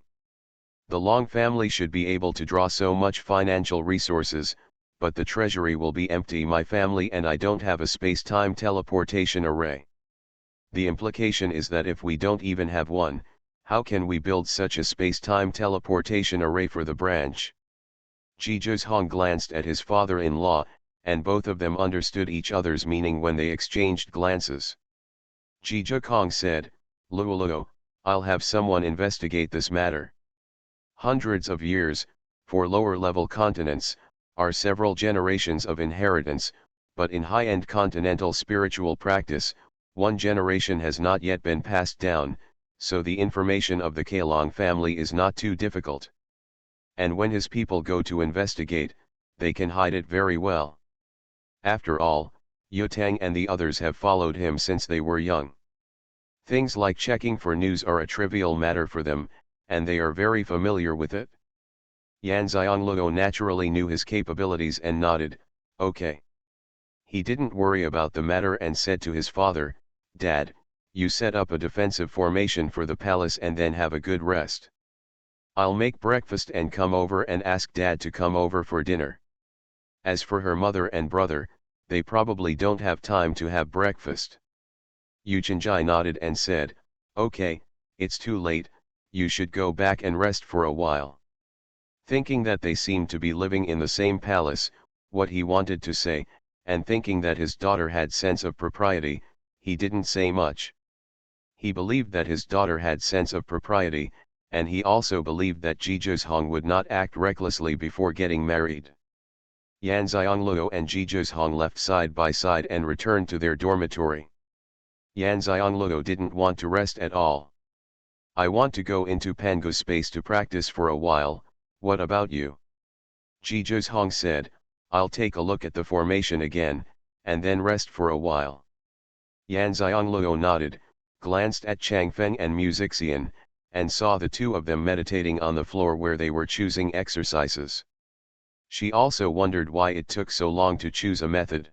The Long family should be able to draw so much financial resources, but the treasury will be empty. My family and I don't have a space-time teleportation array. The implication is that if we don't even have one, how can we build such a space-time teleportation array for the branch? Xuanhuan glanced at his father-in-law, and both of them understood each other's meaning when they exchanged glances. Xuanhuan said, "Luoluo, I'll have someone investigate this matter." Hundreds of years, for lower-level continents, are several generations of inheritance, but in high-end continental spiritual practice, one generation has not yet been passed down, so the information of the Kalong family is not too difficult. And when his people go to investigate, they can hide it very well. After all, Yutang and the others have followed him since they were young. Things like checking for news are a trivial matter for them, and they are very familiar with it. Yan Xiangloo naturally knew his capabilities and nodded, "Okay." He didn't worry about the matter and said to his father, "Dad, you set up a defensive formation for the palace and then have a good rest. I'll make breakfast and come over and ask Dad to come over for dinner." As for her mother and brother, they probably don't have time to have breakfast. Xianxia nodded and said, "Okay, it's too late, you should go back and rest for a while." Thinking that they seemed to be living in the same palace, what he wanted to say, and thinking that his daughter had sense of propriety, he didn't say much. He believed that his daughter had sense of propriety, and he also believed that Xuanhuan would not act recklessly before getting married. Yan Xiangloo and Xuanhuan left side by side and returned to their dormitory. Yan Xiangloo didn't want to rest at all. "I want to go into Pangu space to practice for a while, what about you?" Xuanhuan said, "I'll take a look at the formation again, and then rest for a while." Yan Xiangloo nodded, glanced at Changfeng and Xian, and saw the two of them meditating on the floor where they were choosing exercises. She also wondered why it took so long to choose a method.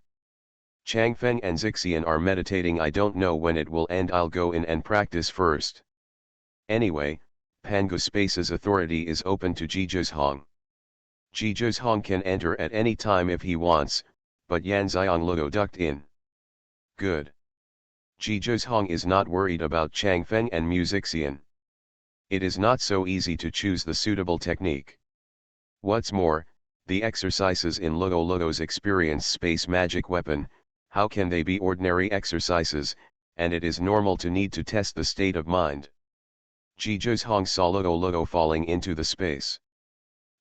"Changfeng and Xian are meditating. I don't know when it will end. I'll go in and practice first. Anyway, Pangu Space's authority is open to Xuanhuan. Xuanhuan can enter at any time if he wants, but Yan Xiangloo ducked in. Good. Xuanhuan is not worried about Changfeng and Xian. It is not so easy to choose the suitable technique. What's more, the exercises in Luoluo's experience space magic weapon, how can they be ordinary exercises, and it is normal to need to test the state of mind. Xuanhuan saw Luoluo falling into the space.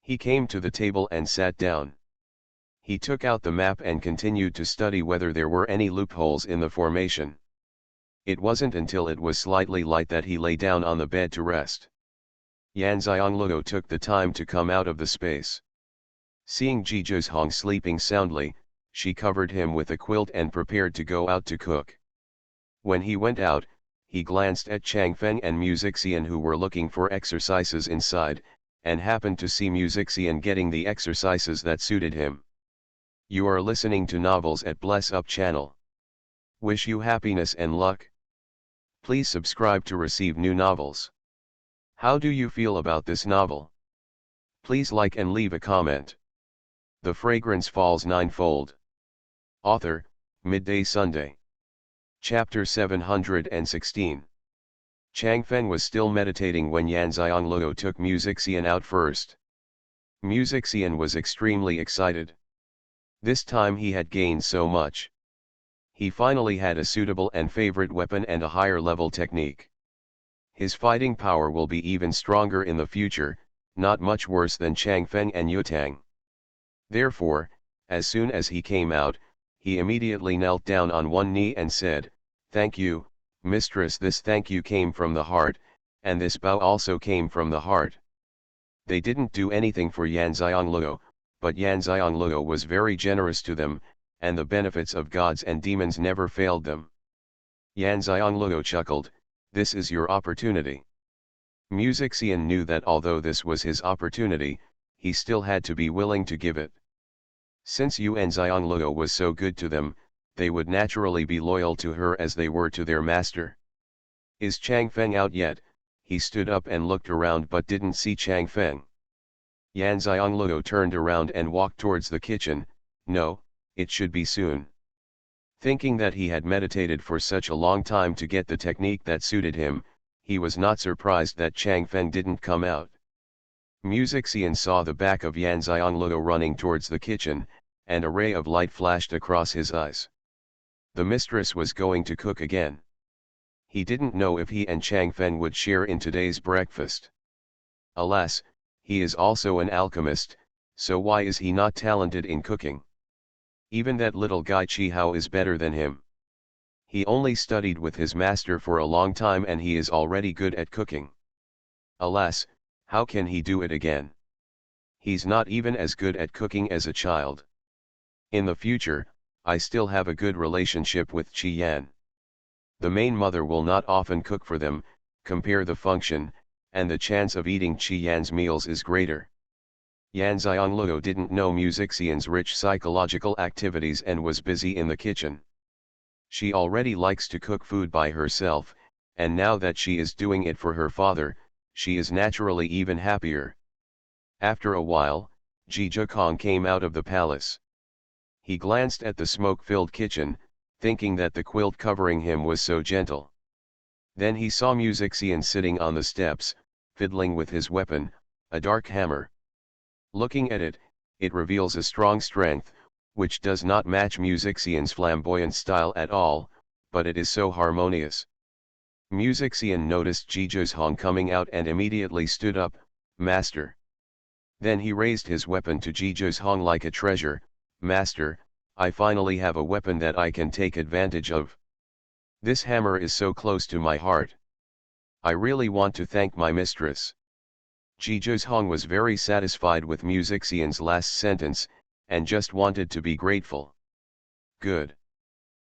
He came to the table and sat down. He took out the map and continued to study whether there were any loopholes in the formation. It wasn't until it was slightly light that he lay down on the bed to rest. Yan Xiangloo took the time to come out of the space. Seeing Xuanhuan sleeping soundly, she covered him with a quilt and prepared to go out to cook. When he went out, he glanced at Changfeng and Xian who were looking for exercises inside, and happened to see Xian getting the exercises that suited him. You are listening to novels at Bless Up channel. Wish you happiness and luck. Please subscribe to receive new novels. How do you feel about this novel? Please like and leave a comment. The Fragrance Falls Ninefold. Author, Midday Sunday. Chapter 716. Changfeng was still meditating when Yan Xiangloo took Xian out first. Xian was extremely excited. This time he had gained so much. He finally had a suitable and favorite weapon and a higher level technique. His fighting power will be even stronger in the future, not much worse than Changfeng and Yutang. Therefore, as soon as he came out, he immediately knelt down on one knee and said, "Thank you, mistress." This thank you came from the heart, and this bow also came from the heart. They didn't do anything for Yan Xiangloo, but Yan Xiangloo was very generous to them, and the benefits of gods and demons never failed them. Yan Xiangloo chuckled, "This is your opportunity." Xian knew that although this was his opportunity, he still had to be willing to give it. Since Yuan Xiangloo was so good to them, they would naturally be loyal to her as they were to their master. "Is Chang Feng out yet?" He stood up and looked around but didn't see Chang Feng. Yan Xiangloo turned around and walked towards the kitchen. "No, it should be soon." Thinking that he had meditated for such a long time to get the technique that suited him, he was not surprised that Chang Feng didn't come out. Xian saw the back of Yan Xiangloo running towards the kitchen, and a ray of light flashed across his eyes. The mistress was going to cook again. He didn't know if he and Chang Feng would share in today's breakfast. Alas, he is also an alchemist, so why is he not talented in cooking? Even that little guy Chi Hao is better than him. He only studied with his master for a long time and he is already good at cooking. Alas, how can he do it again? He's not even as good at cooking as a child. In the future, I still have a good relationship with Chi Yan. The main mother will not often cook for them, compare the function, and the chance of eating Chi Yan's meals is greater. Yan Xiangloo didn't know Xian's rich psychological activities and was busy in the kitchen. She already likes to cook food by herself, and now that she is doing it for her father, she is naturally even happier. After a while, Ji Kong came out of the palace. He glanced at the smoke-filled kitchen, thinking that the quilt covering him was so gentle. Then he saw Xian sitting on the steps, fiddling with his weapon, a dark hammer. Looking at it, it reveals a strong strength, which does not match Xian's flamboyant style at all, but it is so harmonious. Xian noticed Ji Hong coming out and immediately stood up. "Master." Then he raised his weapon to Ji Hong like a treasure. "Master, I finally have a weapon that I can take advantage of. This hammer is so close to my heart. I really want to thank my mistress." Ji Hong was very satisfied with Xian's last sentence, and just wanted to be grateful. "Good."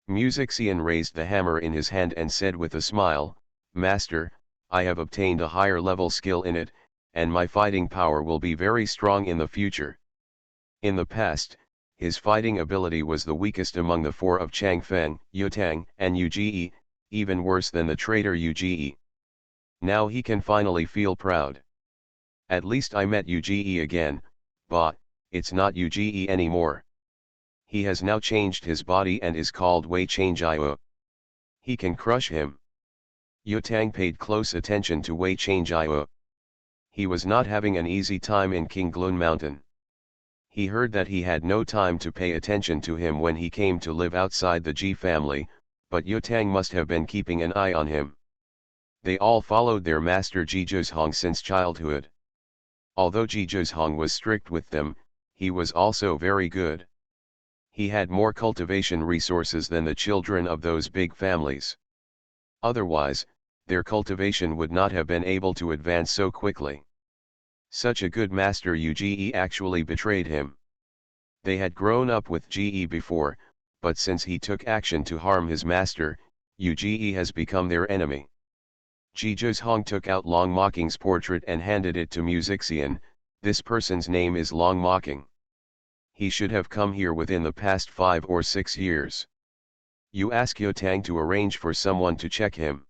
Xian raised the hammer in his hand and said with a smile, "Master, I have obtained a higher level skill in it, and my fighting power will be very strong in the future." In the past, his fighting ability was the weakest among the four of Chang Feng, Yutang, and Uge, even worse than the traitor Uge. Now he can finally feel proud. "At least I met Uge again, but it's not Uge anymore. He has now changed his body and is called Wei Changjiao. He can crush him." Yutang paid close attention to Wei Changjiao. He was not having an easy time in King Glun Mountain. He heard that he had no time to pay attention to him when he came to live outside the Ji family, but Yutang must have been keeping an eye on him. They all followed their master Ji Hong since childhood. Although Ji Hong was strict with them, he was also very good. He had more cultivation resources than the children of those big families. Otherwise, their cultivation would not have been able to advance so quickly. Such a good master Uge actually betrayed him. They had grown up with Ge before, but since he took action to harm his master, Uge has become their enemy. Ji Hong took out Long Mocking's portrait and handed it to Xian. "This person's name is Long Mocking. He should have come here within the past 5 or 6 years. You ask Yutang to arrange for someone to check him.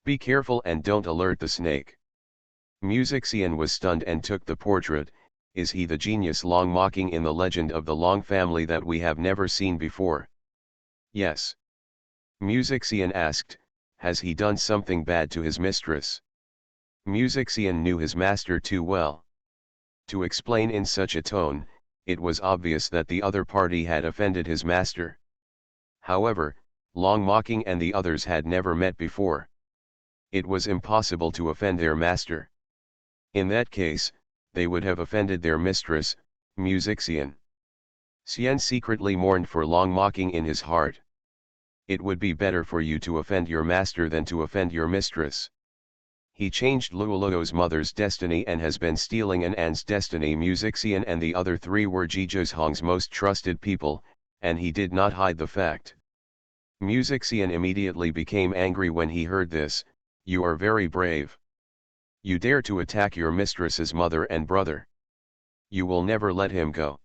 Be careful and don't alert the snake." Xian was stunned and took the portrait. "Is he the genius Long Mocking in the legend of the Long family that we have never seen before?" "Yes." Xian asked, "Has he done something bad to his mistress?" Xian knew his master too well to explain in such a tone. It was obvious that the other party had offended his master. However, Long Mocking and the others had never met before. It was impossible to offend their master. In that case, they would have offended their mistress, Xian. Xian secretly mourned for Long Mocking in his heart. "It would be better for you to offend your master than to offend your mistress. He changed Luoluo's mother's destiny and has been stealing An's destiny." Xian and the other 3 were Ji Hong's most trusted people, and he did not hide the fact. Xian immediately became angry when he heard this. You are very brave. You dare to attack your mistress's mother and brother. You will never let him go.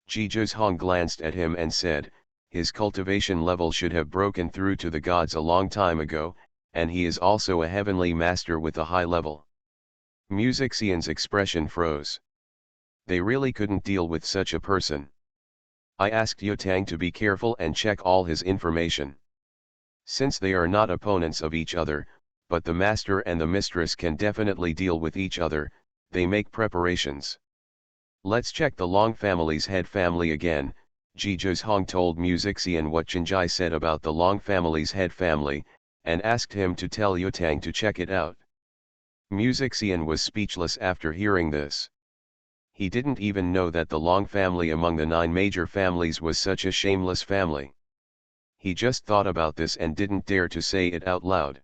Xuanhuan glanced at him and said, his cultivation level should have broken through to the gods a long time ago, and he is also a heavenly master with a high level. Xian's expression froze. They really couldn't deal with such a person. I asked Yutang to be careful and check all his information. Since they are not opponents of each other, but the master and the mistress can definitely deal with each other, they make preparations. Let's check the Long family's head family again. Xuanhuan told Xian what Xianxia said about the Long family's head family, and asked him to tell Yutang to check it out. Xian was speechless after hearing this. He didn't even know that the Long family among the 9 major families was such a shameless family. He just thought about this and didn't dare to say it out loud.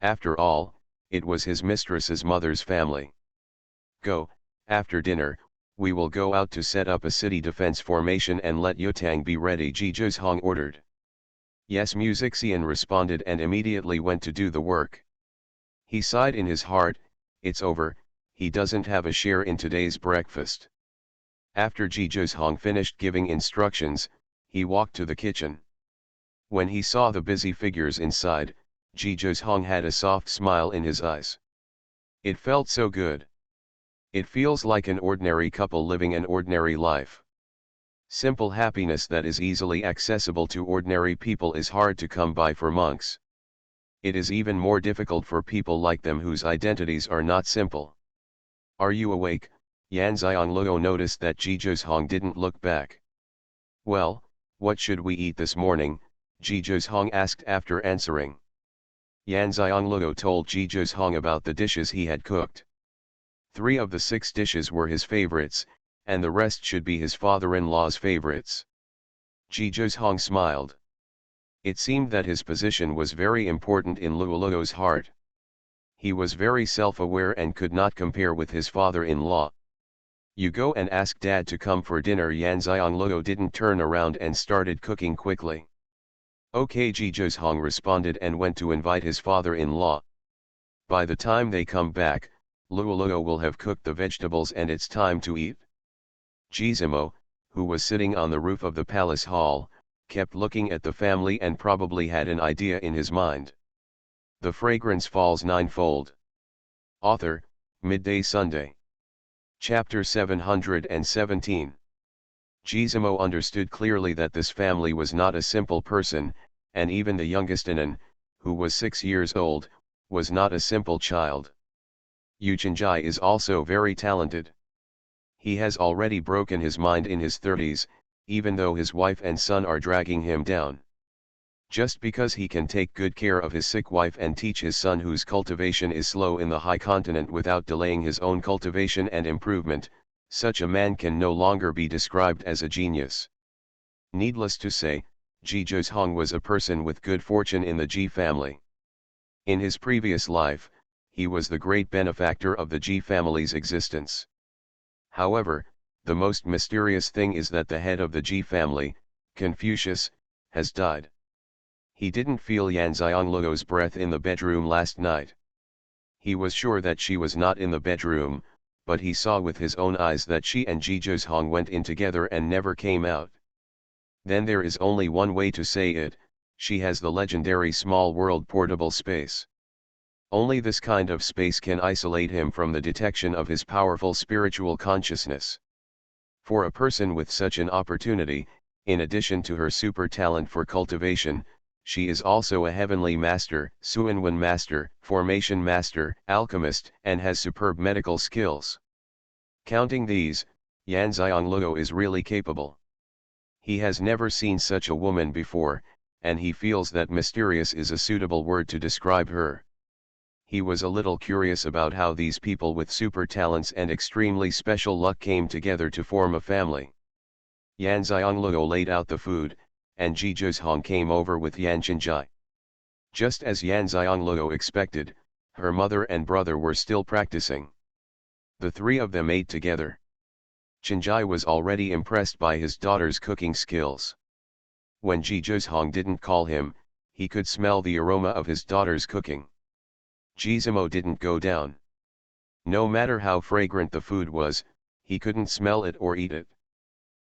After all, it was his mistress's mother's family. Go, after dinner, we will go out to set up a city defense formation and let Yutang be ready, Xuanhuan ordered. Yes, Xian responded and immediately went to do the work. He sighed in his heart, it's over. He doesn't have a share in today's breakfast. After Xuanhuan finished giving instructions, he walked to the kitchen. When he saw the busy figures inside, Xuanhuan had a soft smile in his eyes. It felt so good. It feels like an ordinary couple living an ordinary life. Simple happiness that is easily accessible to ordinary people is hard to come by for monks. It is even more difficult for people like them whose identities are not simple. Are you awake? Yanxiangluo noticed that Xuanhuan didn't look back. Well, what should we eat this morning? Xuanhuan asked after answering. Yanxiangluo told Xuanhuan about the dishes he had cooked. 3 of the 6 dishes were his favorites, and the rest should be his father-in-law's favorites. Xuanhuan smiled. It seemed that his position was very important in Luoluo's heart. He was very self-aware and could not compare with his father-in-law. You go and ask Dad to come for dinner. Yanxiangluo didn't turn around and started cooking quickly. Okay, Xuanhuan responded and went to invite his father-in-law. By the time they come back, Luoluo will have cooked the vegetables and it's time to eat. Gizmo, who was sitting on the roof of the palace hall, kept looking at the family and probably had an idea in his mind. The Fragrance Falls Ninefold. Author, Midday Sunday. Chapter 717. Gizmo understood clearly that this family was not a simple person, and even the youngest Anan, who was 6 years old, was not a simple child. Xianxia is also very talented. He has already broken his mind in his 30s, even though his wife and son are dragging him down. Just because he can take good care of his sick wife and teach his son whose cultivation is slow in the high continent without delaying his own cultivation and improvement, such a man can no longer be described as a genius. Needless to say, Xuanhuan was a person with good fortune in the Ji family. In his previous life, he was the great benefactor of the Ji family's existence. However, the most mysterious thing is that the head of the Ji family, Confucius, has died. He didn't feel Yanxiangluo's breath in the bedroom last night. He was sure that she was not in the bedroom, but he saw with his own eyes that she and Xuanhuan went in together and never came out. Then there is only one way to say it: she has the legendary small world portable space. Only this kind of space can isolate him from the detection of his powerful spiritual consciousness. For a person with such an opportunity, in addition to her super talent for cultivation, she is also a heavenly master, Xuanhuan master, formation master, alchemist, and has superb medical skills. Counting these, Yanxiangluo is really capable. He has never seen such a woman before, and he feels that mysterious is a suitable word to describe her. He was a little curious about how these people with super talents and extremely special luck came together to form a family. Yanxiangluo laid out the food, and Xuanhuan came over with Xianxia. Just as Yanxiangluo expected, her mother and brother were still practicing. The 3 of them ate together. Xianxia was already impressed by his daughter's cooking skills. When Ji Zhong didn't call him, he could smell the aroma of his daughter's cooking. Jizimo didn't go down. No matter how fragrant the food was, he couldn't smell it or eat it.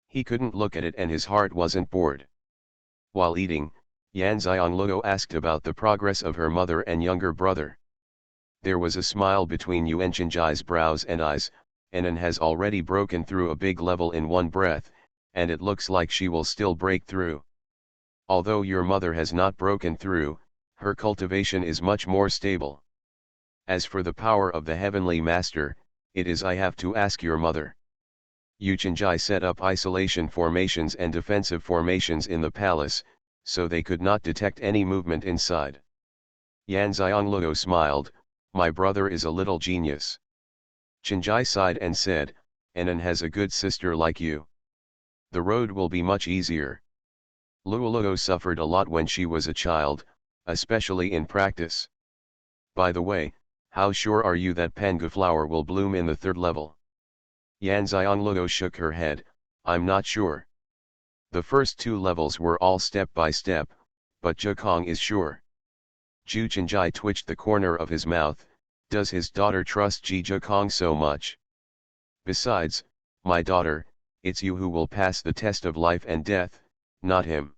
He couldn't look at it and his heart wasn't bored. While eating, Yan Xiangluo asked about the progress of her mother and younger brother. There was a smile between Yuan Chenjai's brows and eyes. Anan has already broken through a big level in one breath, and it looks like she will still break through. Although your mother has not broken through, her cultivation is much more stable. As for the power of the Heavenly Master, it is I have to ask your mother. Yu Chenjai set up isolation formations and defensive formations in the palace, so they could not detect any movement inside. Yan Xiangluo smiled, my brother is a little genius. Chenjai sighed and said, Anan has a good sister like you. The road will be much easier. Luoluo suffered a lot when she was a child, especially in practice. By the way, how sure are you that Pangu flower will bloom in the third level? Yan Xiangluo shook her head, I'm not sure. The first two levels were all step by step, but Zhekong is sure. Zhu Chenjai twitched the corner of his mouth, does his daughter trust Ji Zhekong so much? Besides, my daughter, it's you who will pass the test of life and death, not him.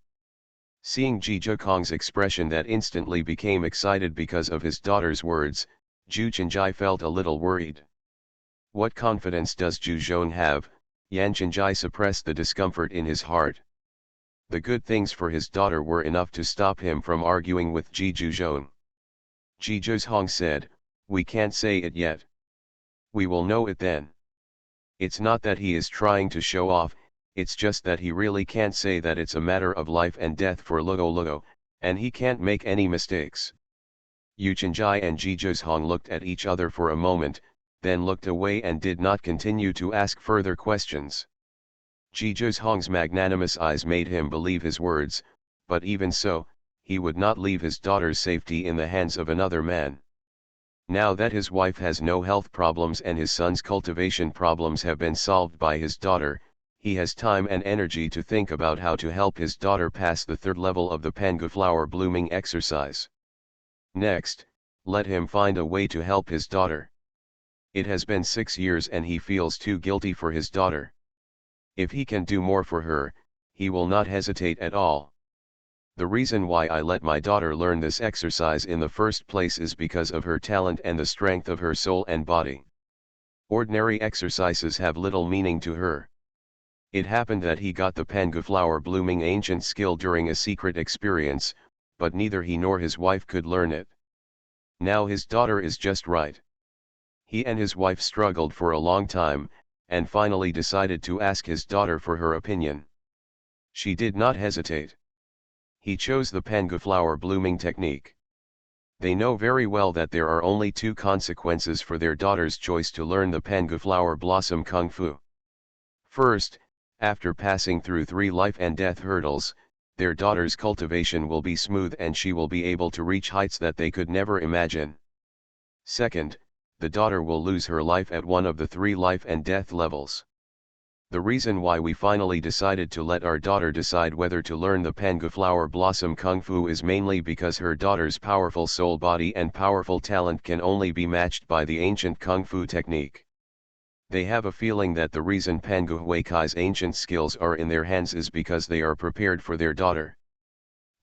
Seeing Ji Zhekong's expression that instantly became excited because of his daughter's words, Zhu Chenjai felt a little worried. What confidence does Zhu Zhong have? Yan Chenjai suppressed the discomfort in his heart. The good things for his daughter were enough to stop him from arguing with Ji Zhong. Ji Zhong said, we can't say it yet. We will know it then. It's not that he is trying to show off, it's just that he really can't say that it's a matter of life and death for Luoluo, and he can't make any mistakes. Yu Chenjai and Ji Zhong looked at each other for a moment, then looked away and did not continue to ask further questions. Ji Zhong's magnanimous eyes made him believe his words, but even so, he would not leave his daughter's safety in the hands of another man. Now that his wife has no health problems and his son's cultivation problems have been solved by his daughter, he has time and energy to think about how to help his daughter pass the third level of the Pangu flower blooming exercise. Next, let him find a way to help his daughter. It has been 6 years and he feels too guilty for his daughter. If he can do more for her, he will not hesitate at all. The reason why I let my daughter learn this exercise in the first place is because of her talent and the strength of her soul and body. Ordinary exercises have little meaning to her. It happened that he got the Pangu flower blooming ancient skill during a secret experience, but neither he nor his wife could learn it. Now his daughter is just right. He and his wife struggled for a long time, and finally decided to ask his daughter for her opinion. She did not hesitate. He chose the Pangu flower blooming technique. They know very well that there are only 2 consequences for their daughter's choice to learn the Pangu flower blossom kung fu. First, after passing through 3 life and death hurdles, their daughter's cultivation will be smooth and she will be able to reach heights that they could never imagine. Second, the daughter will lose her life at one of the 3 life and death levels. The reason why we finally decided to let our daughter decide whether to learn the Pangu flower blossom kung fu is mainly because her daughter's powerful soul body and powerful talent can only be matched by the ancient kung fu technique. They have a feeling that the reason Pangu Huaikai's ancient skills are in their hands is because they are prepared for their daughter.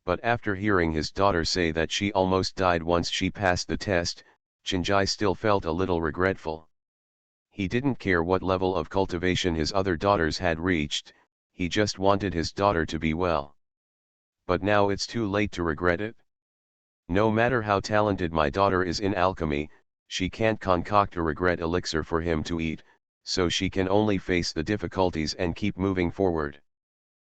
But after hearing his daughter say that she almost died once she passed the test, Chenjai still felt a little regretful. He didn't care what level of cultivation his other daughters had reached, he just wanted his daughter to be well. But now it's too late to regret it. No matter how talented my daughter is in alchemy, she can't concoct a regret elixir for him to eat, so she can only face the difficulties and keep moving forward.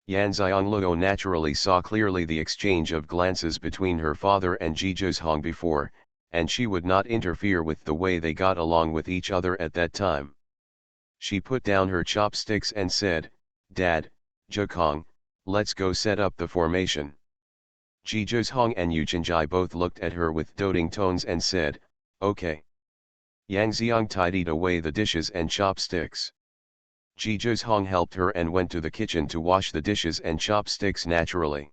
Yan Xiangluo naturally saw clearly the exchange of glances between her father and Ji Zhong before, and she would not interfere with the way they got along with each other at that time. She put down her chopsticks and said, Dad, Zhekong, let's go set up the formation. Ji Zhong and Yu Chenjai both looked at her with doting tones and said, okay. Yang Xiang tidied away the dishes and chopsticks. Xuanhuan helped her and went to the kitchen to wash the dishes and chop sticks naturally.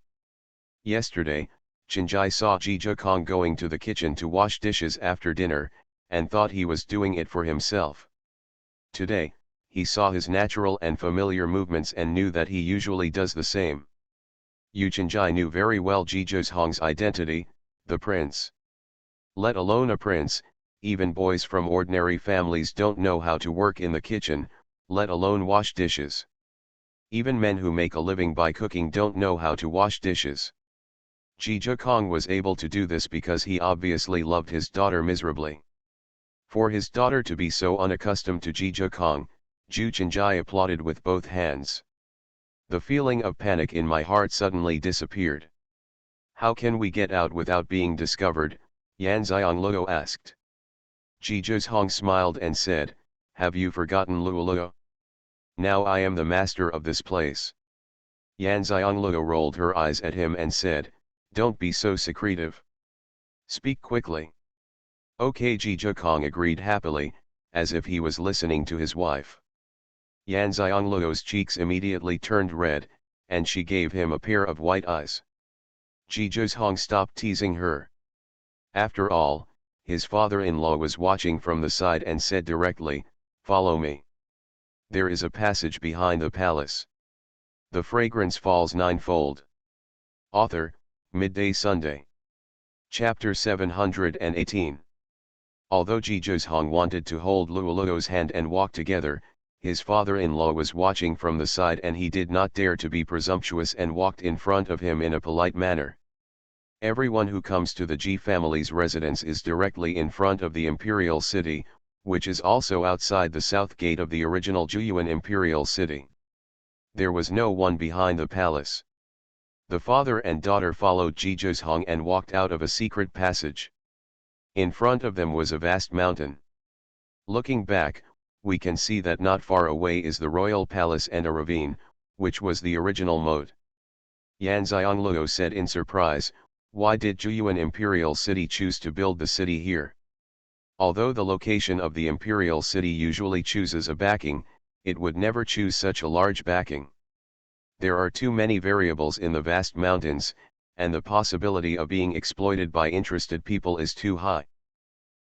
Yesterday, Xianxia saw Xuanhuan going to the kitchen to wash dishes after dinner, and thought he was doing it for himself. Today, he saw his natural and familiar movements and knew that he usually does the same. Xianxia knew very well Xuanhuan's identity, the prince. Let alone a prince, even boys from ordinary families don't know how to work in the kitchen, let alone wash dishes. Even men who make a living by cooking don't know how to wash dishes. Xuanhuan was able to do this because he obviously loved his daughter miserably. For his daughter to be so unaccustomed to Xuanhuan, Xianxia applauded with both hands. The feeling of panic in my heart suddenly disappeared. How can we get out without being discovered? Yanxiangluo asked. Xuanhuan smiled and said, have you forgotten Luoluo? Now I am the master of this place. Yanxiangluo rolled her eyes at him and said, don't be so secretive. Speak quickly. Okay, Xuanhuan agreed happily, as if he was listening to his wife. Yanxiangluo's cheeks immediately turned red, and she gave him a pair of white eyes. Xuanhuan stopped teasing her. After all, his father-in-law was watching from the side and said directly, follow me. There is a passage behind the palace. The fragrance falls ninefold. Author, Midday Sunday. Chapter 718. Although Xuanhuan wanted to hold Luoluo's hand and walk together, his father-in-law was watching from the side and he did not dare to be presumptuous and walked in front of him in a polite manner. Everyone who comes to the Ji family's residence is directly in front of the imperial city, which is also outside the south gate of the original Xuanhuan imperial city. There was no one behind the palace. The father and daughter followed Xuanhuan and walked out of a secret passage. In front of them was a vast mountain. Looking back, we can see that not far away is the royal palace and a ravine, which was the original moat. Yanxiangluo said in surprise, why did Xuanhuan imperial city choose to build the city here? Although the location of the imperial city usually chooses a backing, it would never choose such a large backing. There are too many variables in the vast mountains, and the possibility of being exploited by interested people is too high.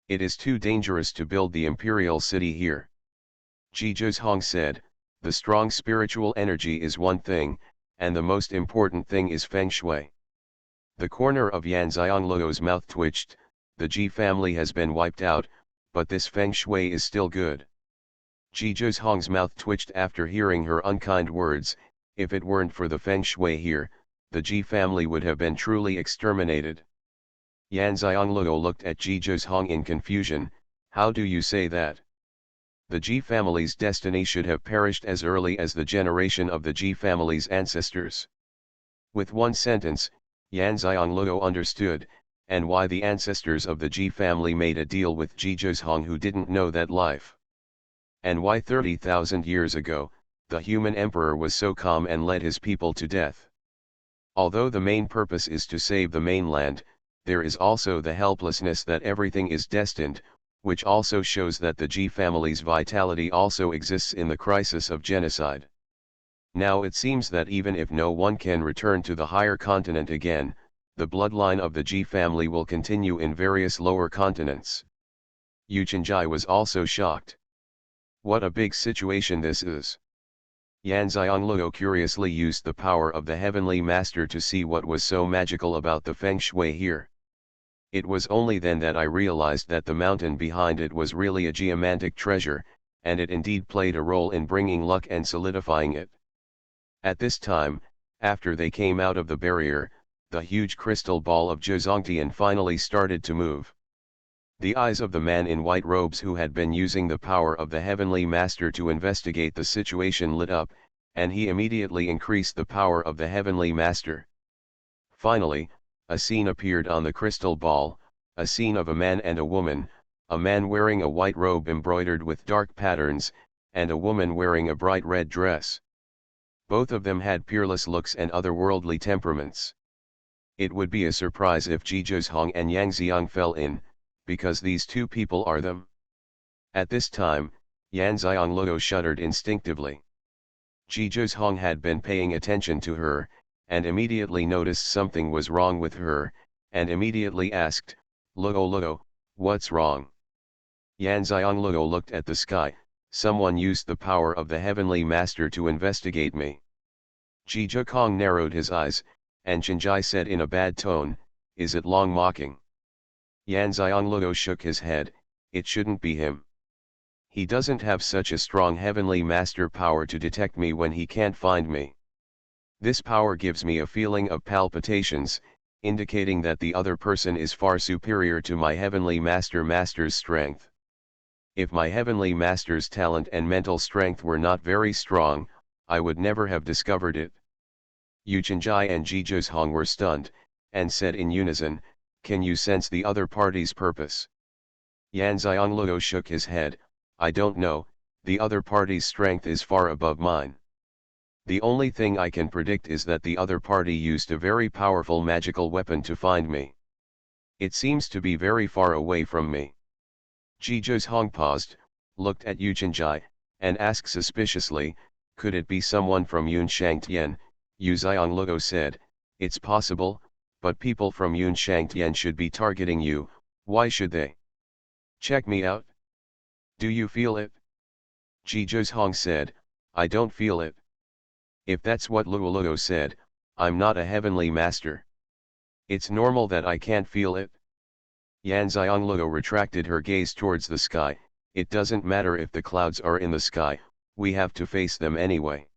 It is too dangerous to build the imperial city here. Xuanhuan said, the strong spiritual energy is one thing, and the most important thing is feng shui. The corner of Yanxiangluo's mouth twitched. The Ji family has been wiped out, but this feng shui is still good. Xuanhuan's mouth twitched after hearing her unkind words. If it weren't for the feng shui here, the Ji family would have been truly exterminated. Yanxiangluo looked at Xuanhuan in confusion. How do you say that? The Ji family's destiny should have perished as early as the generation of the Ji family's ancestors. With one sentence, Yanxiangluo understood, and why the ancestors of the Ji family made a deal with Xuanhuan who didn't know that life. And why 30,000 years ago, the human emperor was so calm and led his people to death. Although the main purpose is to save the mainland, there is also the helplessness that everything is destined, which also shows that the Ji family's vitality also exists in the crisis of genocide. Now it seems that even if no one can return to the higher continent again, the bloodline of the Ji family will continue in various lower continents. Xianxia was also shocked. What a big situation this is. Yanxiangluo curiously used the power of the Heavenly Master to see what was so magical about the feng shui here. It was only then that I realized that the mountain behind it was really a geomantic treasure, and it indeed played a role in bringing luck and solidifying it. At this time, after they came out of the barrier, the huge crystal ball of Xianxia finally started to move. The eyes of the man in white robes who had been using the power of the Heavenly Master to investigate the situation lit up, and he immediately increased the power of the Heavenly Master. Finally, a scene appeared on the crystal ball, a scene of a man and a woman, a man wearing a white robe embroidered with dark patterns, and a woman wearing a bright red dress. Both of them had peerless looks and otherworldly temperaments. It would be a surprise if Xuanhuan and Yangxiang fell in, because these two people are them. At this time, Yanxiangluo shuddered instinctively. Xuanhuan had been paying attention to her, and immediately noticed something was wrong with her, and immediately asked, Luo, what's wrong? Luo looked at the sky. Someone used the power of the Heavenly Master to investigate me. Xuanhuan narrowed his eyes, and Xianxia said in a bad tone, is it long mocking? Luo shook his head, it shouldn't be him. He doesn't have such a strong Heavenly Master power to detect me when he can't find me. This power gives me a feeling of palpitations, indicating that the other person is far superior to my Heavenly Master's strength. If my Heavenly Master's talent and mental strength were not very strong, I would never have discovered it. Xianxia and Xuanhuan were stunned, and said in unison, can you sense the other party's purpose? Luo shook his head, I don't know, the other party's strength is far above mine. The only thing I can predict is that the other party used a very powerful magical weapon to find me. It seems to be very far away from me. Xuanhuan paused, looked at Xianxia, and asked suspiciously, could it be someone from Xianxia? Luo said, it's possible, but people from Xianxia should be targeting you, why should they? Check me out. Do you feel it? Xuanhuan said, I don't feel it. If that's what Luo said, I'm not a Heavenly Master. It's normal that I can't feel it. Luo retracted her gaze towards the sky, it doesn't matter if the clouds are in the sky, we have to face them anyway.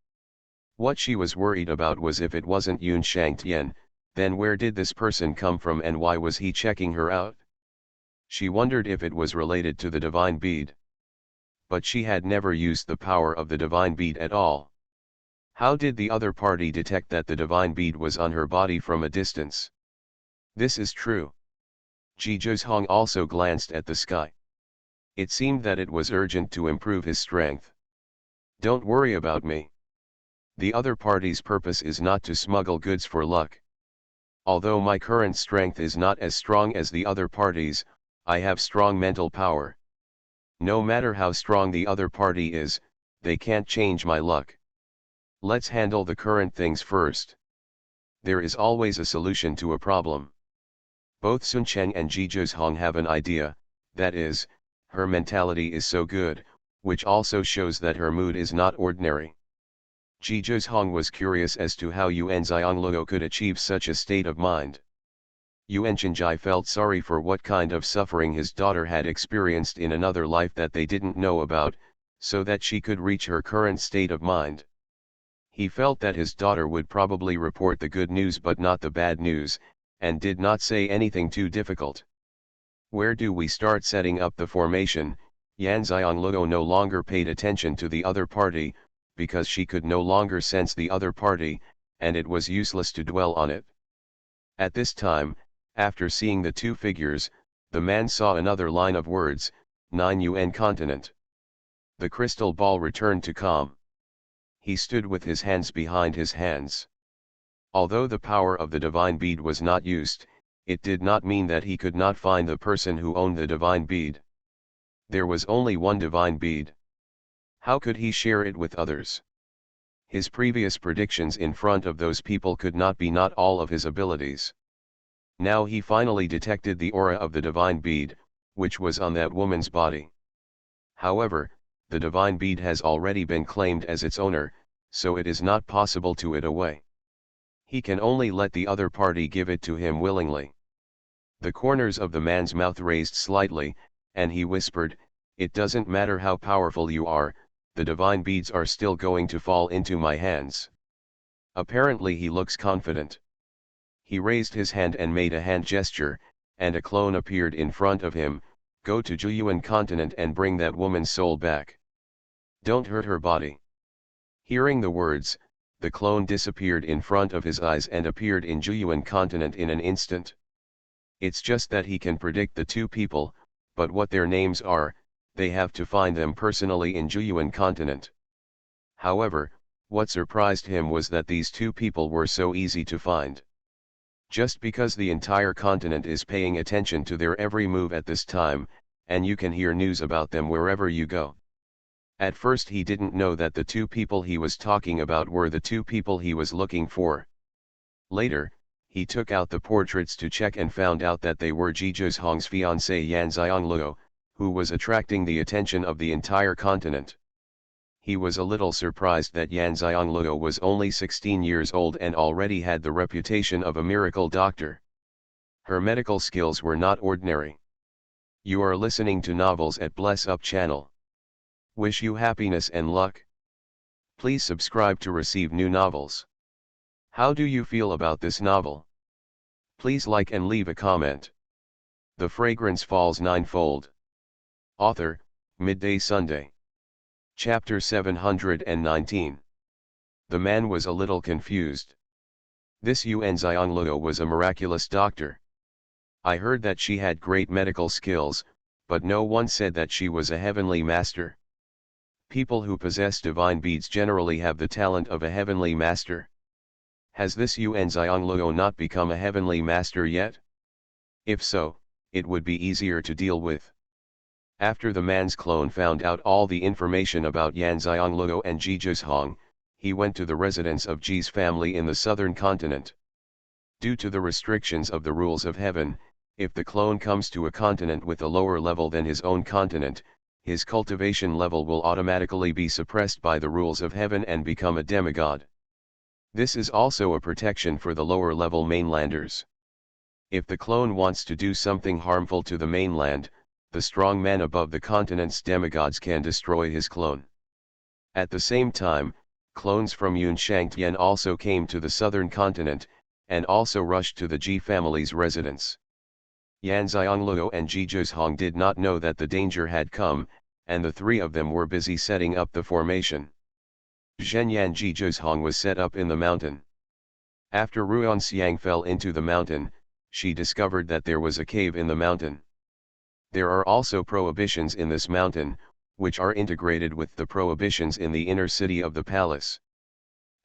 What she was worried about was if it wasn't Xianxia, then where did this person come from and why was he checking her out? She wondered if it was related to the divine bead. But she had never used the power of the divine bead at all. How did the other party detect that the divine bead was on her body from a distance? This is true. Xuanhuan also glanced at the sky. It seemed that it was urgent to improve his strength. Don't worry about me. The other party's purpose is not to smuggle goods for luck. Although my current strength is not as strong as the other party's, I have strong mental power. No matter how strong the other party is, they can't change my luck. Let's handle the current things first. There is always a solution to a problem. Both Sun Cheng and Xuanhuan have an idea, that is, her mentality is so good, which also shows that her mood is not ordinary. Xuanhuan was curious as to how Luo could achieve such a state of mind. Xianxia felt sorry for what kind of suffering his daughter had experienced in another life that they didn't know about, so that she could reach her current state of mind. He felt that his daughter would probably report the good news but not the bad news, and did not say anything too difficult. Where do we start setting up the formation? Luo no longer paid attention to the other party, because she could no longer sense the other party, and it was useless to dwell on it. At this time, after seeing the two figures, the man saw another line of words, 9 UN continent. The crystal ball returned to calm. He stood with his hands behind his hands. Although the power of the divine bead was not used, it did not mean that he could not find the person who owned the divine bead. There was only one divine bead. How could he share it with others? His previous predictions in front of those people could not be not all of his abilities. Now he finally detected the aura of the divine bead, which was on that woman's body. However, the divine bead has already been claimed as its owner, so it is not possible to it away. He can only let the other party give it to him willingly. The corners of the man's mouth raised slightly, and he whispered, it doesn't matter how powerful you are, the divine beads are still going to fall into my hands. Apparently he looks confident. He raised his hand and made a hand gesture, and a clone appeared in front of him, go to Xuanhuan continent and bring that woman's soul back. Don't hurt her body. Hearing the words, the clone disappeared in front of his eyes and appeared in Xuanhuan continent in an instant. It's just that he can predict the two people, but what their names are, they have to find them personally in Xuanhuan continent. However, what surprised him was that these two people were so easy to find. Just because the entire continent is paying attention to their every move at this time, and you can hear news about them wherever you go. At first he didn't know that the two people he was talking about were the two people he was looking for. Later, he took out the portraits to check and found out that they were Ji Zhong's fiancée Yan Xiangluo, who was attracting the attention of the entire continent. He was a little surprised that Yan Xiangluo was only 16 years old and already had the reputation of a miracle doctor. Her medical skills were not ordinary. You are listening to Novels at Bless Up channel. Wish you happiness and luck. Please subscribe to receive new novels. How do you feel about this novel? Please like and leave a comment. The Fragrance Falls Ninefold. Author, Midday Sunday. Chapter 719. The man was a little confused. This Yuan Xiangluo was a miraculous doctor. I heard that she had great medical skills, but no one said that she was a heavenly master. People who possess divine beads generally have the talent of a heavenly master. Has this Yuan Xiangluo not become a heavenly master yet? If so, it would be easier to deal with. After the man's clone found out all the information about Yan Xiangluo and Ji Zhong, he went to the residence of Ji's family in the southern continent. Due to the restrictions of the rules of heaven, if the clone comes to a continent with a lower level than his own continent, his cultivation level will automatically be suppressed by the rules of heaven and become a demigod. This is also a protection for the lower level mainlanders. If the clone wants to do something harmful to the mainland, the strong men above the continent's demigods can destroy his clone. At the same time, clones from Xianxia also came to the southern continent, and also rushed to the Ji family's residence. Yan Xiangluo and Ji Zhong did not know that the danger had come, and the three of them were busy setting up the formation. Zhenyan Ji Zhong was set up in the mountain. After Ruan Xiang fell into the mountain, she discovered that there was a cave in the mountain. There are also prohibitions in this mountain, which are integrated with the prohibitions in the inner city of the palace.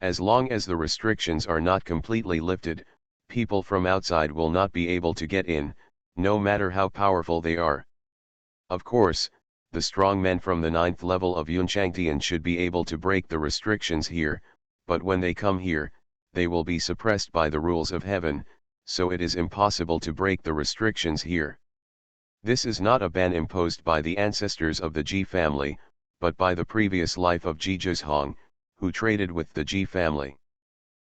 As long as the restrictions are not completely lifted, people from outside will not be able to get in, no matter how powerful they are. Of course, the strong men from the 9th level of Yunchangtian should be able to break the restrictions here, but when they come here, they will be suppressed by the rules of heaven, so it is impossible to break the restrictions here. This is not a ban imposed by the ancestors of the Ji family, but by the previous life of Ji Zhong, who traded with the Ji family.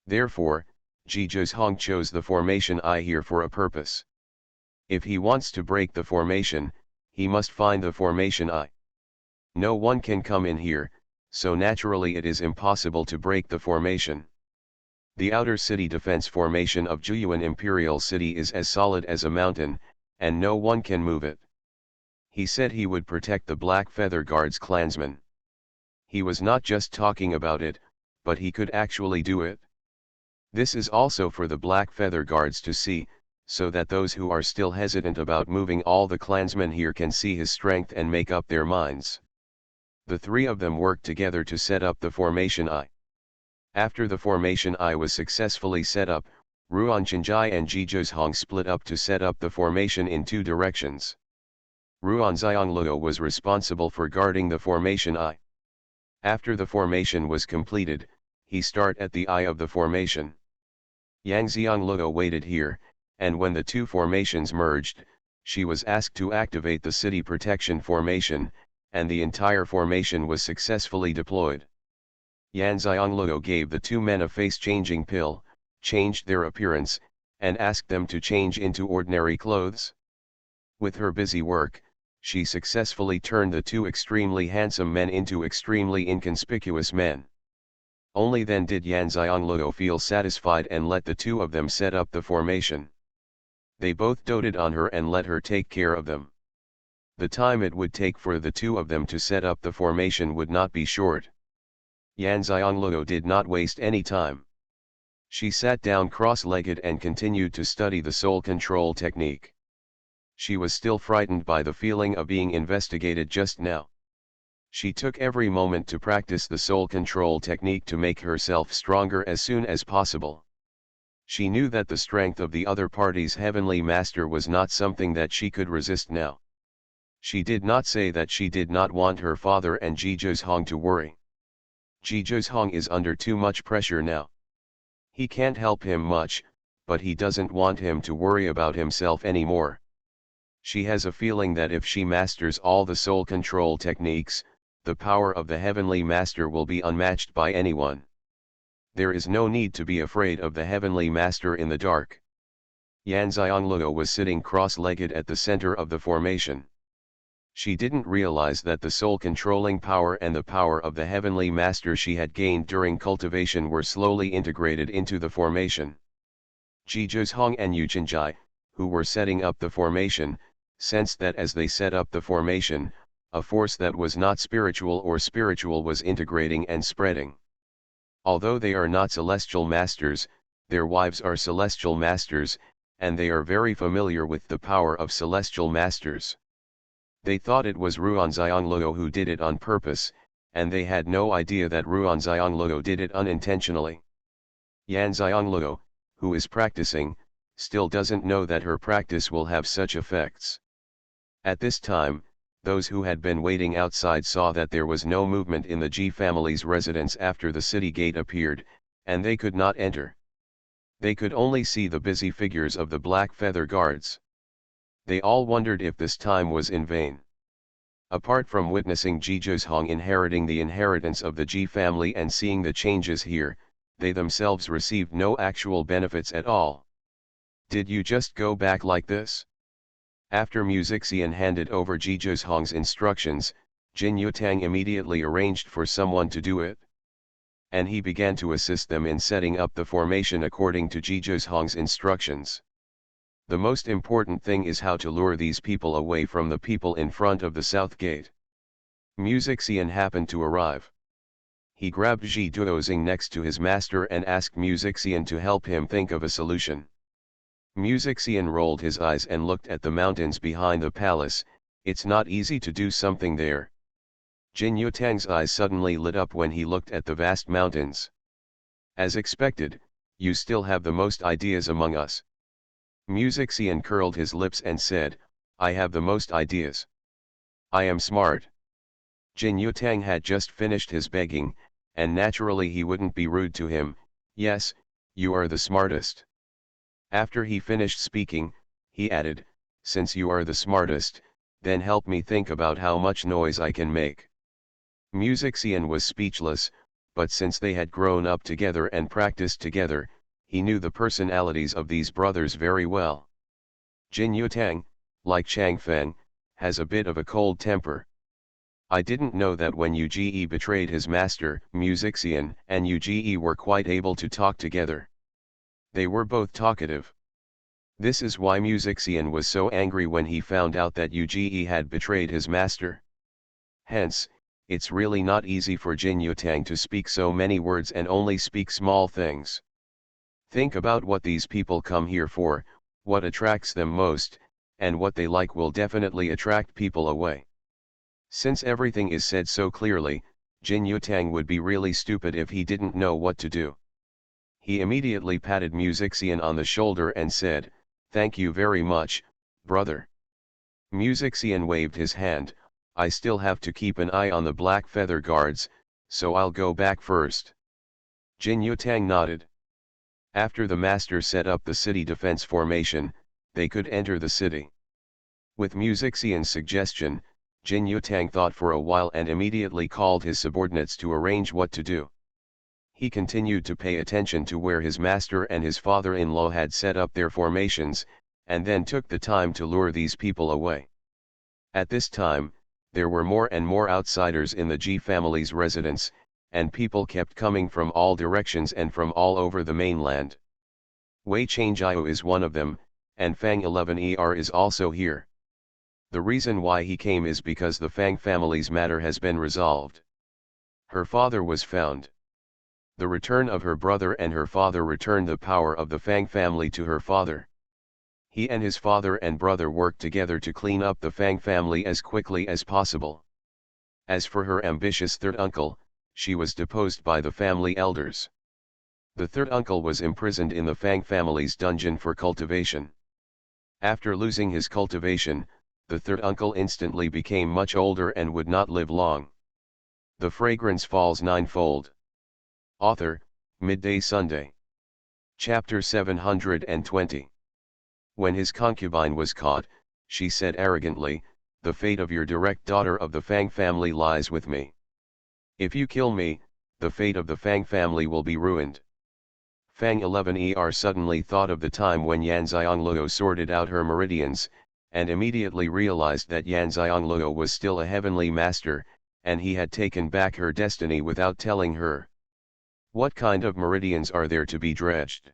Therefore, Ji Zhong chose the formation I here for a purpose. If he wants to break the formation, he must find the formation I. No one can come in here, so naturally it is impossible to break the formation. The outer city defense formation of Juyuan Imperial City is as solid as a mountain, and no one can move it. He said he would protect the Black Feather Guards clansmen. He was not just talking about it, but he could actually do it. This is also for the Black Feather Guards to see, so that those who are still hesitant about moving all the clansmen here can see his strength and make up their minds. The three of them worked together to set up the formation I. After the formation I was successfully set up, Ruan Chenjai and Ji Zhong split up to set up the formation in two directions. Ruan Xiangluo was responsible for guarding the formation I. After the formation was completed, he started at the eye of the formation. Yang Xiangluo waited here, and when the two formations merged, she was asked to activate the city protection formation, and the entire formation was successfully deployed. Yan Xiangluo gave the two men a face-changing pill, changed their appearance, and asked them to change into ordinary clothes. With her busy work, she successfully turned the two extremely handsome men into extremely inconspicuous men. Only then did Yan Xiangluo feel satisfied and let the two of them set up the formation. They both doted on her and let her take care of them. The time it would take for the two of them to set up the formation would not be short. Yan Xiangluo did not waste any time. She sat down cross-legged and continued to study the soul control technique. She was still frightened by the feeling of being investigated just now. She took every moment to practice the soul control technique to make herself stronger as soon as possible. She knew that the strength of the other party's heavenly master was not something that she could resist now. She did not say that she did not want her father and Jizhong to worry. Jizhong is under too much pressure now. He can't help him much, but he doesn't want him to worry about himself anymore. She has a feeling that if she masters all the soul control techniques, the power of the Heavenly Master will be unmatched by anyone. There is no need to be afraid of the Heavenly Master in the dark. Yan Xianglue was sitting cross-legged at the center of the formation. She didn't realize that the soul-controlling power and the power of the Heavenly Master she had gained during cultivation were slowly integrated into the formation. Jizhong and Xianxia, who were setting up the formation, sensed that as they set up the formation, a force that was not spiritual or spiritual was integrating and spreading. Although they are not celestial masters, their wives are celestial masters, and they are very familiar with the power of celestial masters. They thought it was Ruan Xianglue who did it on purpose, and they had no idea that Ruan Xianglue did it unintentionally. Yan Xianglue, who is practicing, still doesn't know that her practice will have such effects. At this time, those who had been waiting outside saw that there was no movement in the Ji family's residence after the city gate appeared, and they could not enter. They could only see the busy figures of the black feather guards. They all wondered if this time was in vain. Apart from witnessing Jizhong inheriting the inheritance of the Ji family and seeing the changes here, they themselves received no actual benefits at all. Did you just go back like this? After Xian handed over Jizhong's instructions, Jin Yutang immediately arranged for someone to do it. And he began to assist them in setting up the formation according to Jizhong's instructions. The most important thing is how to lure these people away from the people in front of the south gate. Xian happened to arrive. He grabbed Ji Duozing next to his master and asked Xian to help him think of a solution. Xian rolled his eyes and looked at the mountains behind the palace. It's not easy to do something there. Jin Yutang's eyes suddenly lit up when he looked at the vast mountains. As expected, you still have the most ideas among us. Xian curled his lips and said, I have the most ideas. I am smart. Jin Yutang had just finished his begging, and naturally he wouldn't be rude to him. Yes, you are the smartest. After he finished speaking, he added, since you are the smartest, then help me think about how much noise I can make. Xian was speechless, but since they had grown up together and practiced together, he knew the personalities of these brothers very well. Jin Yutang, like Changfeng, has a bit of a cold temper. I didn't know that when Uge betrayed his master, Xian, and Uge were quite able to talk together. They were both talkative. This is why Xian was so angry when he found out that Uge had betrayed his master. Hence, it's really not easy for Jin Yutang to speak so many words and only speak small things. Think about what these people come here for, what attracts them most, and what they like will definitely attract people away. Since everything is said so clearly, Jin Yutang would be really stupid if he didn't know what to do. He immediately patted Xian on the shoulder and said, thank you very much, brother. Xian waved his hand, I still have to keep an eye on the black feather guards, so I'll go back first. Jin Yutang nodded. After the master set up the city defense formation, they could enter the city. With Xian's suggestion, Jin Yutang thought for a while and immediately called his subordinates to arrange what to do. He continued to pay attention to where his master and his father-in-law had set up their formations, and then took the time to lure these people away. At this time, there were more and more outsiders in the Ji family's residence, and people kept coming from all directions and from all over the mainland. Wei Changjiu is one of them, and Fang 11er is also here. The reason why he came is because the Fang family's matter has been resolved. Her father was found. The return of her brother and her father returned the power of the Fang family to her father. He and his father and brother worked together to clean up the Fang family as quickly as possible. As for her ambitious third uncle, she was deposed by the family elders. The third uncle was imprisoned in the Fang family's dungeon for cultivation. After losing his cultivation, the third uncle instantly became much older and would not live long. The fragrance falls ninefold. Author, Midday Sunday. Chapter 720. When his concubine was caught, she said arrogantly, "The fate of your direct daughter of the Fang family lies with me. If you kill me, the fate of the Fang family will be ruined." Fang 11er suddenly thought of the time when Yan Xiongluo sorted out her meridians, and immediately realized that Yan Xiongluo was still a heavenly master, and he had taken back her destiny without telling her. What kind of meridians are there to be dredged?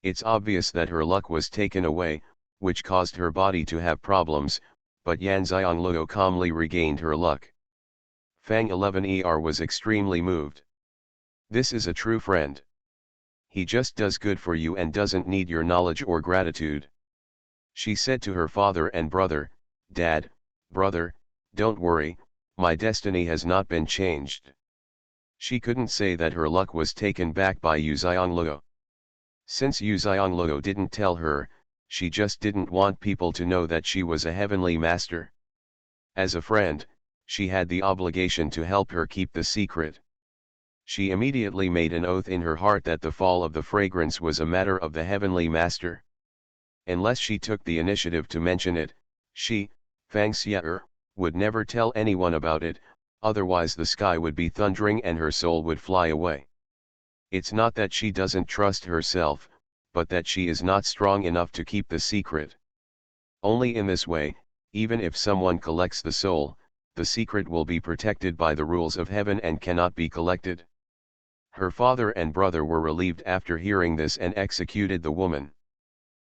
It's obvious that her luck was taken away, which caused her body to have problems, but Yan Xiongluo calmly regained her luck. Fang 11er was extremely moved. This is a true friend. He just does good for you and doesn't need your knowledge or gratitude. She said to her father and brother, "Dad, brother, don't worry, my destiny has not been changed." She couldn't say that her luck was taken back by Yu Xiongluo. Since Yu Xiongluo didn't tell her, she just didn't want people to know that she was a heavenly master. As a friend, she had the obligation to help her keep the secret. She immediately made an oath in her heart that the fall of the fragrance was a matter of the heavenly master. Unless she took the initiative to mention it, she, Xianxia, would never tell anyone about it, otherwise the sky would be thundering and her soul would fly away. It's not that she doesn't trust herself, but that she is not strong enough to keep the secret. Only in this way, even if someone collects the soul, the secret will be protected by the rules of heaven and cannot be collected. Her father and brother were relieved after hearing this and executed the woman.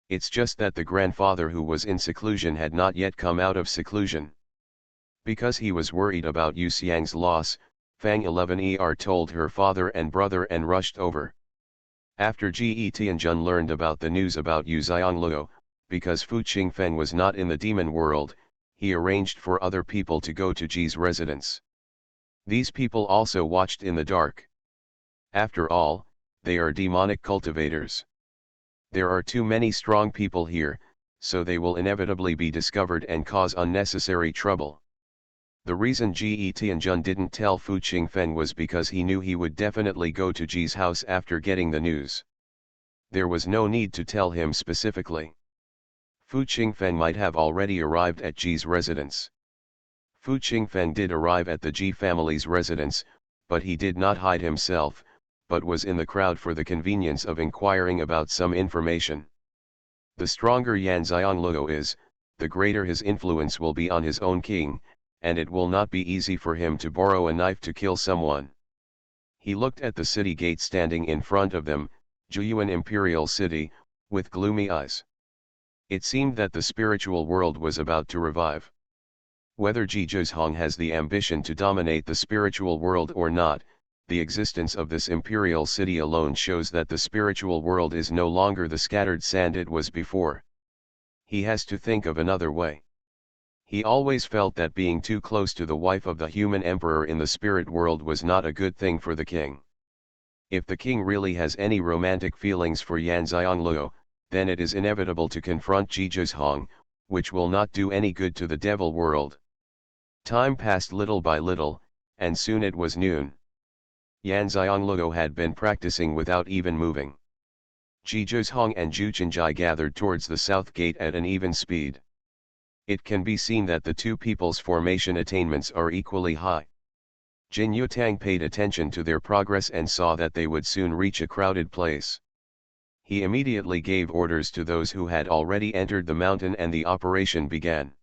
It's just that the grandfather who was in seclusion had not yet come out of seclusion. Because he was worried about Yu Xiang's loss, Fang 11er told her father and brother and rushed over. After Ge Tianjun learned about the news about Yu Xiongluo, because Fu Qingfeng was not in the demon world, he arranged for other people to go to Ji's residence. These people also watched in the dark. After all, they are demonic cultivators. There are too many strong people here, so they will inevitably be discovered and cause unnecessary trouble. The reason Ge Tianjun didn't tell Fu Qingfeng was because he knew he would definitely go to Ji's house after getting the news. There was no need to tell him specifically. Fu Qingfeng might have already arrived at Ji's residence. Fu Qingfeng did arrive at the Ji family's residence, but he did not hide himself, but was in the crowd for the convenience of inquiring about some information. The stronger Yan Xiongluo is, the greater his influence will be on his own king, and it will not be easy for him to borrow a knife to kill someone. He looked at the city gate standing in front of them, Zhuyuan Imperial City, with gloomy eyes. It seemed that the spiritual world was about to revive. Whether Ji Zhuzhong has the ambition to dominate the spiritual world or not, the existence of this imperial city alone shows that the spiritual world is no longer the scattered sand it was before. He has to think of another way. He always felt that being too close to the wife of the human emperor in the spirit world was not a good thing for the king. If the king really has any romantic feelings for Yan Xiongluo, then it is inevitable to confront Ji Zhuzhong, which will not do any good to the devil world. Time passed little by little, and soon it was noon. Yan Xiongluo had been practicing without even moving. Ji Zhuzhong and Zhu Chenjai gathered towards the south gate at an even speed. It can be seen that the two people's formation attainments are equally high. Jin Yutang paid attention to their progress and saw that they would soon reach a crowded place. He immediately gave orders to those who had already entered the mountain and the operation began.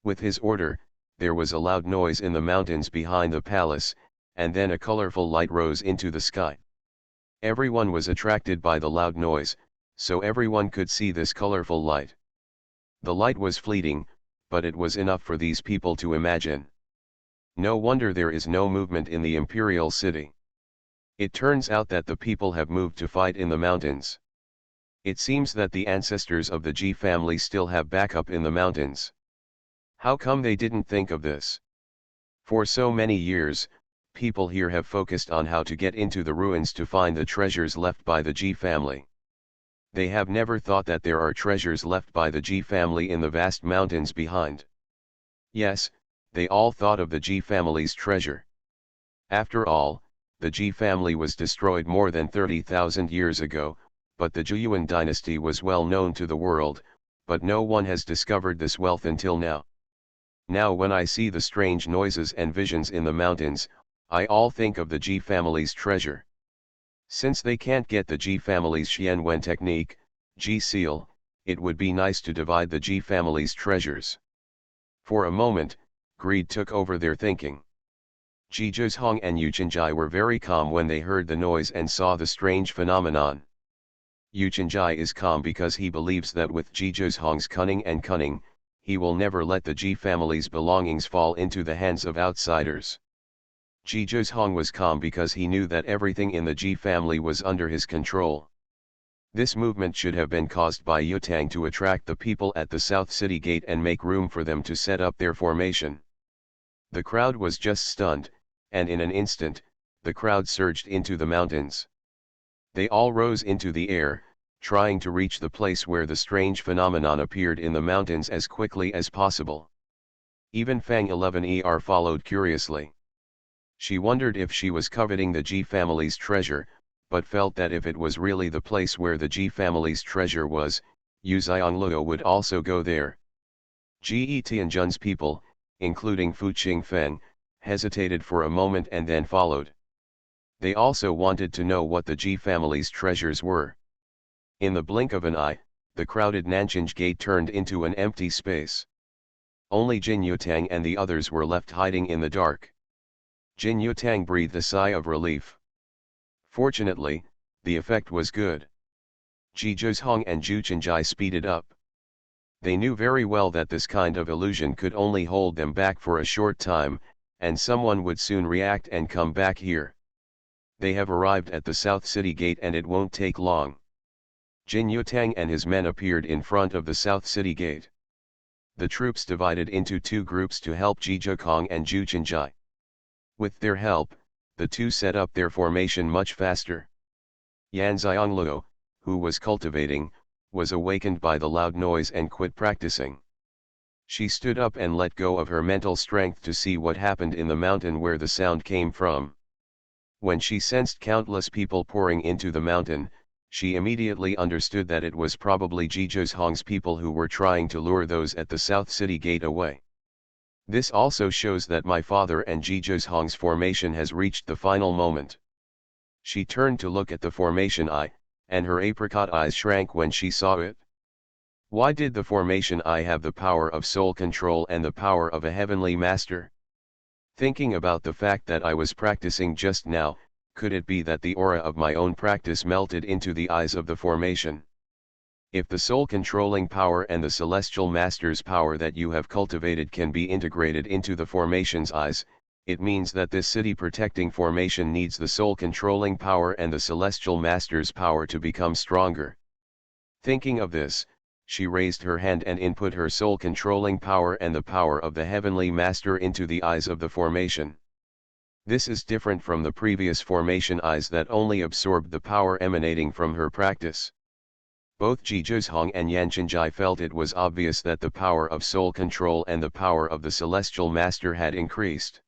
With his order, there was a loud noise in the mountains behind the palace, and then a colorful light rose into the sky. Everyone was attracted by the loud noise, so everyone could see this colorful light. The light was fleeting, but it was enough for these people to imagine. No wonder there is no movement in the imperial city. It turns out that the people have moved to fight in the mountains. It seems that the ancestors of the Ji family still have backup in the mountains. How come they didn't think of this? For so many years, people here have focused on how to get into the ruins to find the treasures left by the Ji family. They have never thought that there are treasures left by the G family in the vast mountains behind. Yes, they all thought of the G family's treasure. After all, the G family was destroyed more than 30,000 years ago, but the Xuanhuan dynasty was well known to the world, but no one has discovered this wealth until now. Now when I see the strange noises and visions in the mountains, I all think of the G family's treasure. Since they can't get the G family's Xuanhuan technique, G seal, it would be nice to divide the G family's treasures. For a moment, greed took over their thinking. Ji Zhozhong and Yu Chenjai were very calm when they heard the noise and saw the strange phenomenon. Yu Chenjai is calm because he believes that with Ji Zhozhong's cunning, he will never let the Ji family's belongings fall into the hands of outsiders. Ji Zhozhong was calm because he knew that everything in the Ji family was under his control. This movement should have been caused by Yutang to attract the people at the South City Gate and make room for them to set up their formation. The crowd was just stunned, and in an instant, the crowd surged into the mountains. They all rose into the air, trying to reach the place where the strange phenomenon appeared in the mountains as quickly as possible. Even Fang 11er followed curiously. She wondered if she was coveting the Ji family's treasure, but felt that if it was really the place where the Ji family's treasure was, Yu Xiongluo would also go there. Ji Tianjun's people, including Fu Qingfeng, hesitated for a moment and then followed. They also wanted to know what the Ji family's treasures were. In the blink of an eye, the crowded Nanchinj gate turned into an empty space. Only Jin Yutang and the others were left hiding in the dark. Jin Yutang breathed a sigh of relief. Fortunately, the effect was good. Ji Zhozhong and Zhu Chenjai speeded up. They knew very well that this kind of illusion could only hold them back for a short time, and someone would soon react and come back here. They have arrived at the South City Gate and it won't take long. Jin Yutang and his men appeared in front of the South City Gate. The troops divided into two groups to help Ji Zhokong and Zhu Chenjai. With their help, the two set up their formation much faster. Yan Xiongluo, who was cultivating, was awakened by the loud noise and quit practicing. She stood up and let go of her mental strength to see what happened in the mountain where the sound came from. When she sensed countless people pouring into the mountain, she immediately understood that it was probably Ji Zhozhong's people who were trying to lure those at the South City Gate away. This also shows that my father and Ji Zhozhong's formation has reached the final moment. She turned to look at the formation eye, and her apricot eyes shrank when she saw it. Why did the formation eye have the power of soul control and the power of a heavenly master? Thinking about the fact that I was practicing just now, could it be that the aura of my own practice melted into the eyes of the formation? If the soul controlling power and the celestial master's power that you have cultivated can be integrated into the formation's eyes, it means that this city protecting formation needs the soul controlling power and the celestial master's power to become stronger. Thinking of this, she raised her hand and input her soul controlling power and the power of the heavenly master into the eyes of the formation. This is different from the previous formation eyes that only absorbed the power emanating from her practice. Both Ji Zhozhong and Yan Chenjai felt it was obvious that the power of soul control and the power of the celestial master had increased.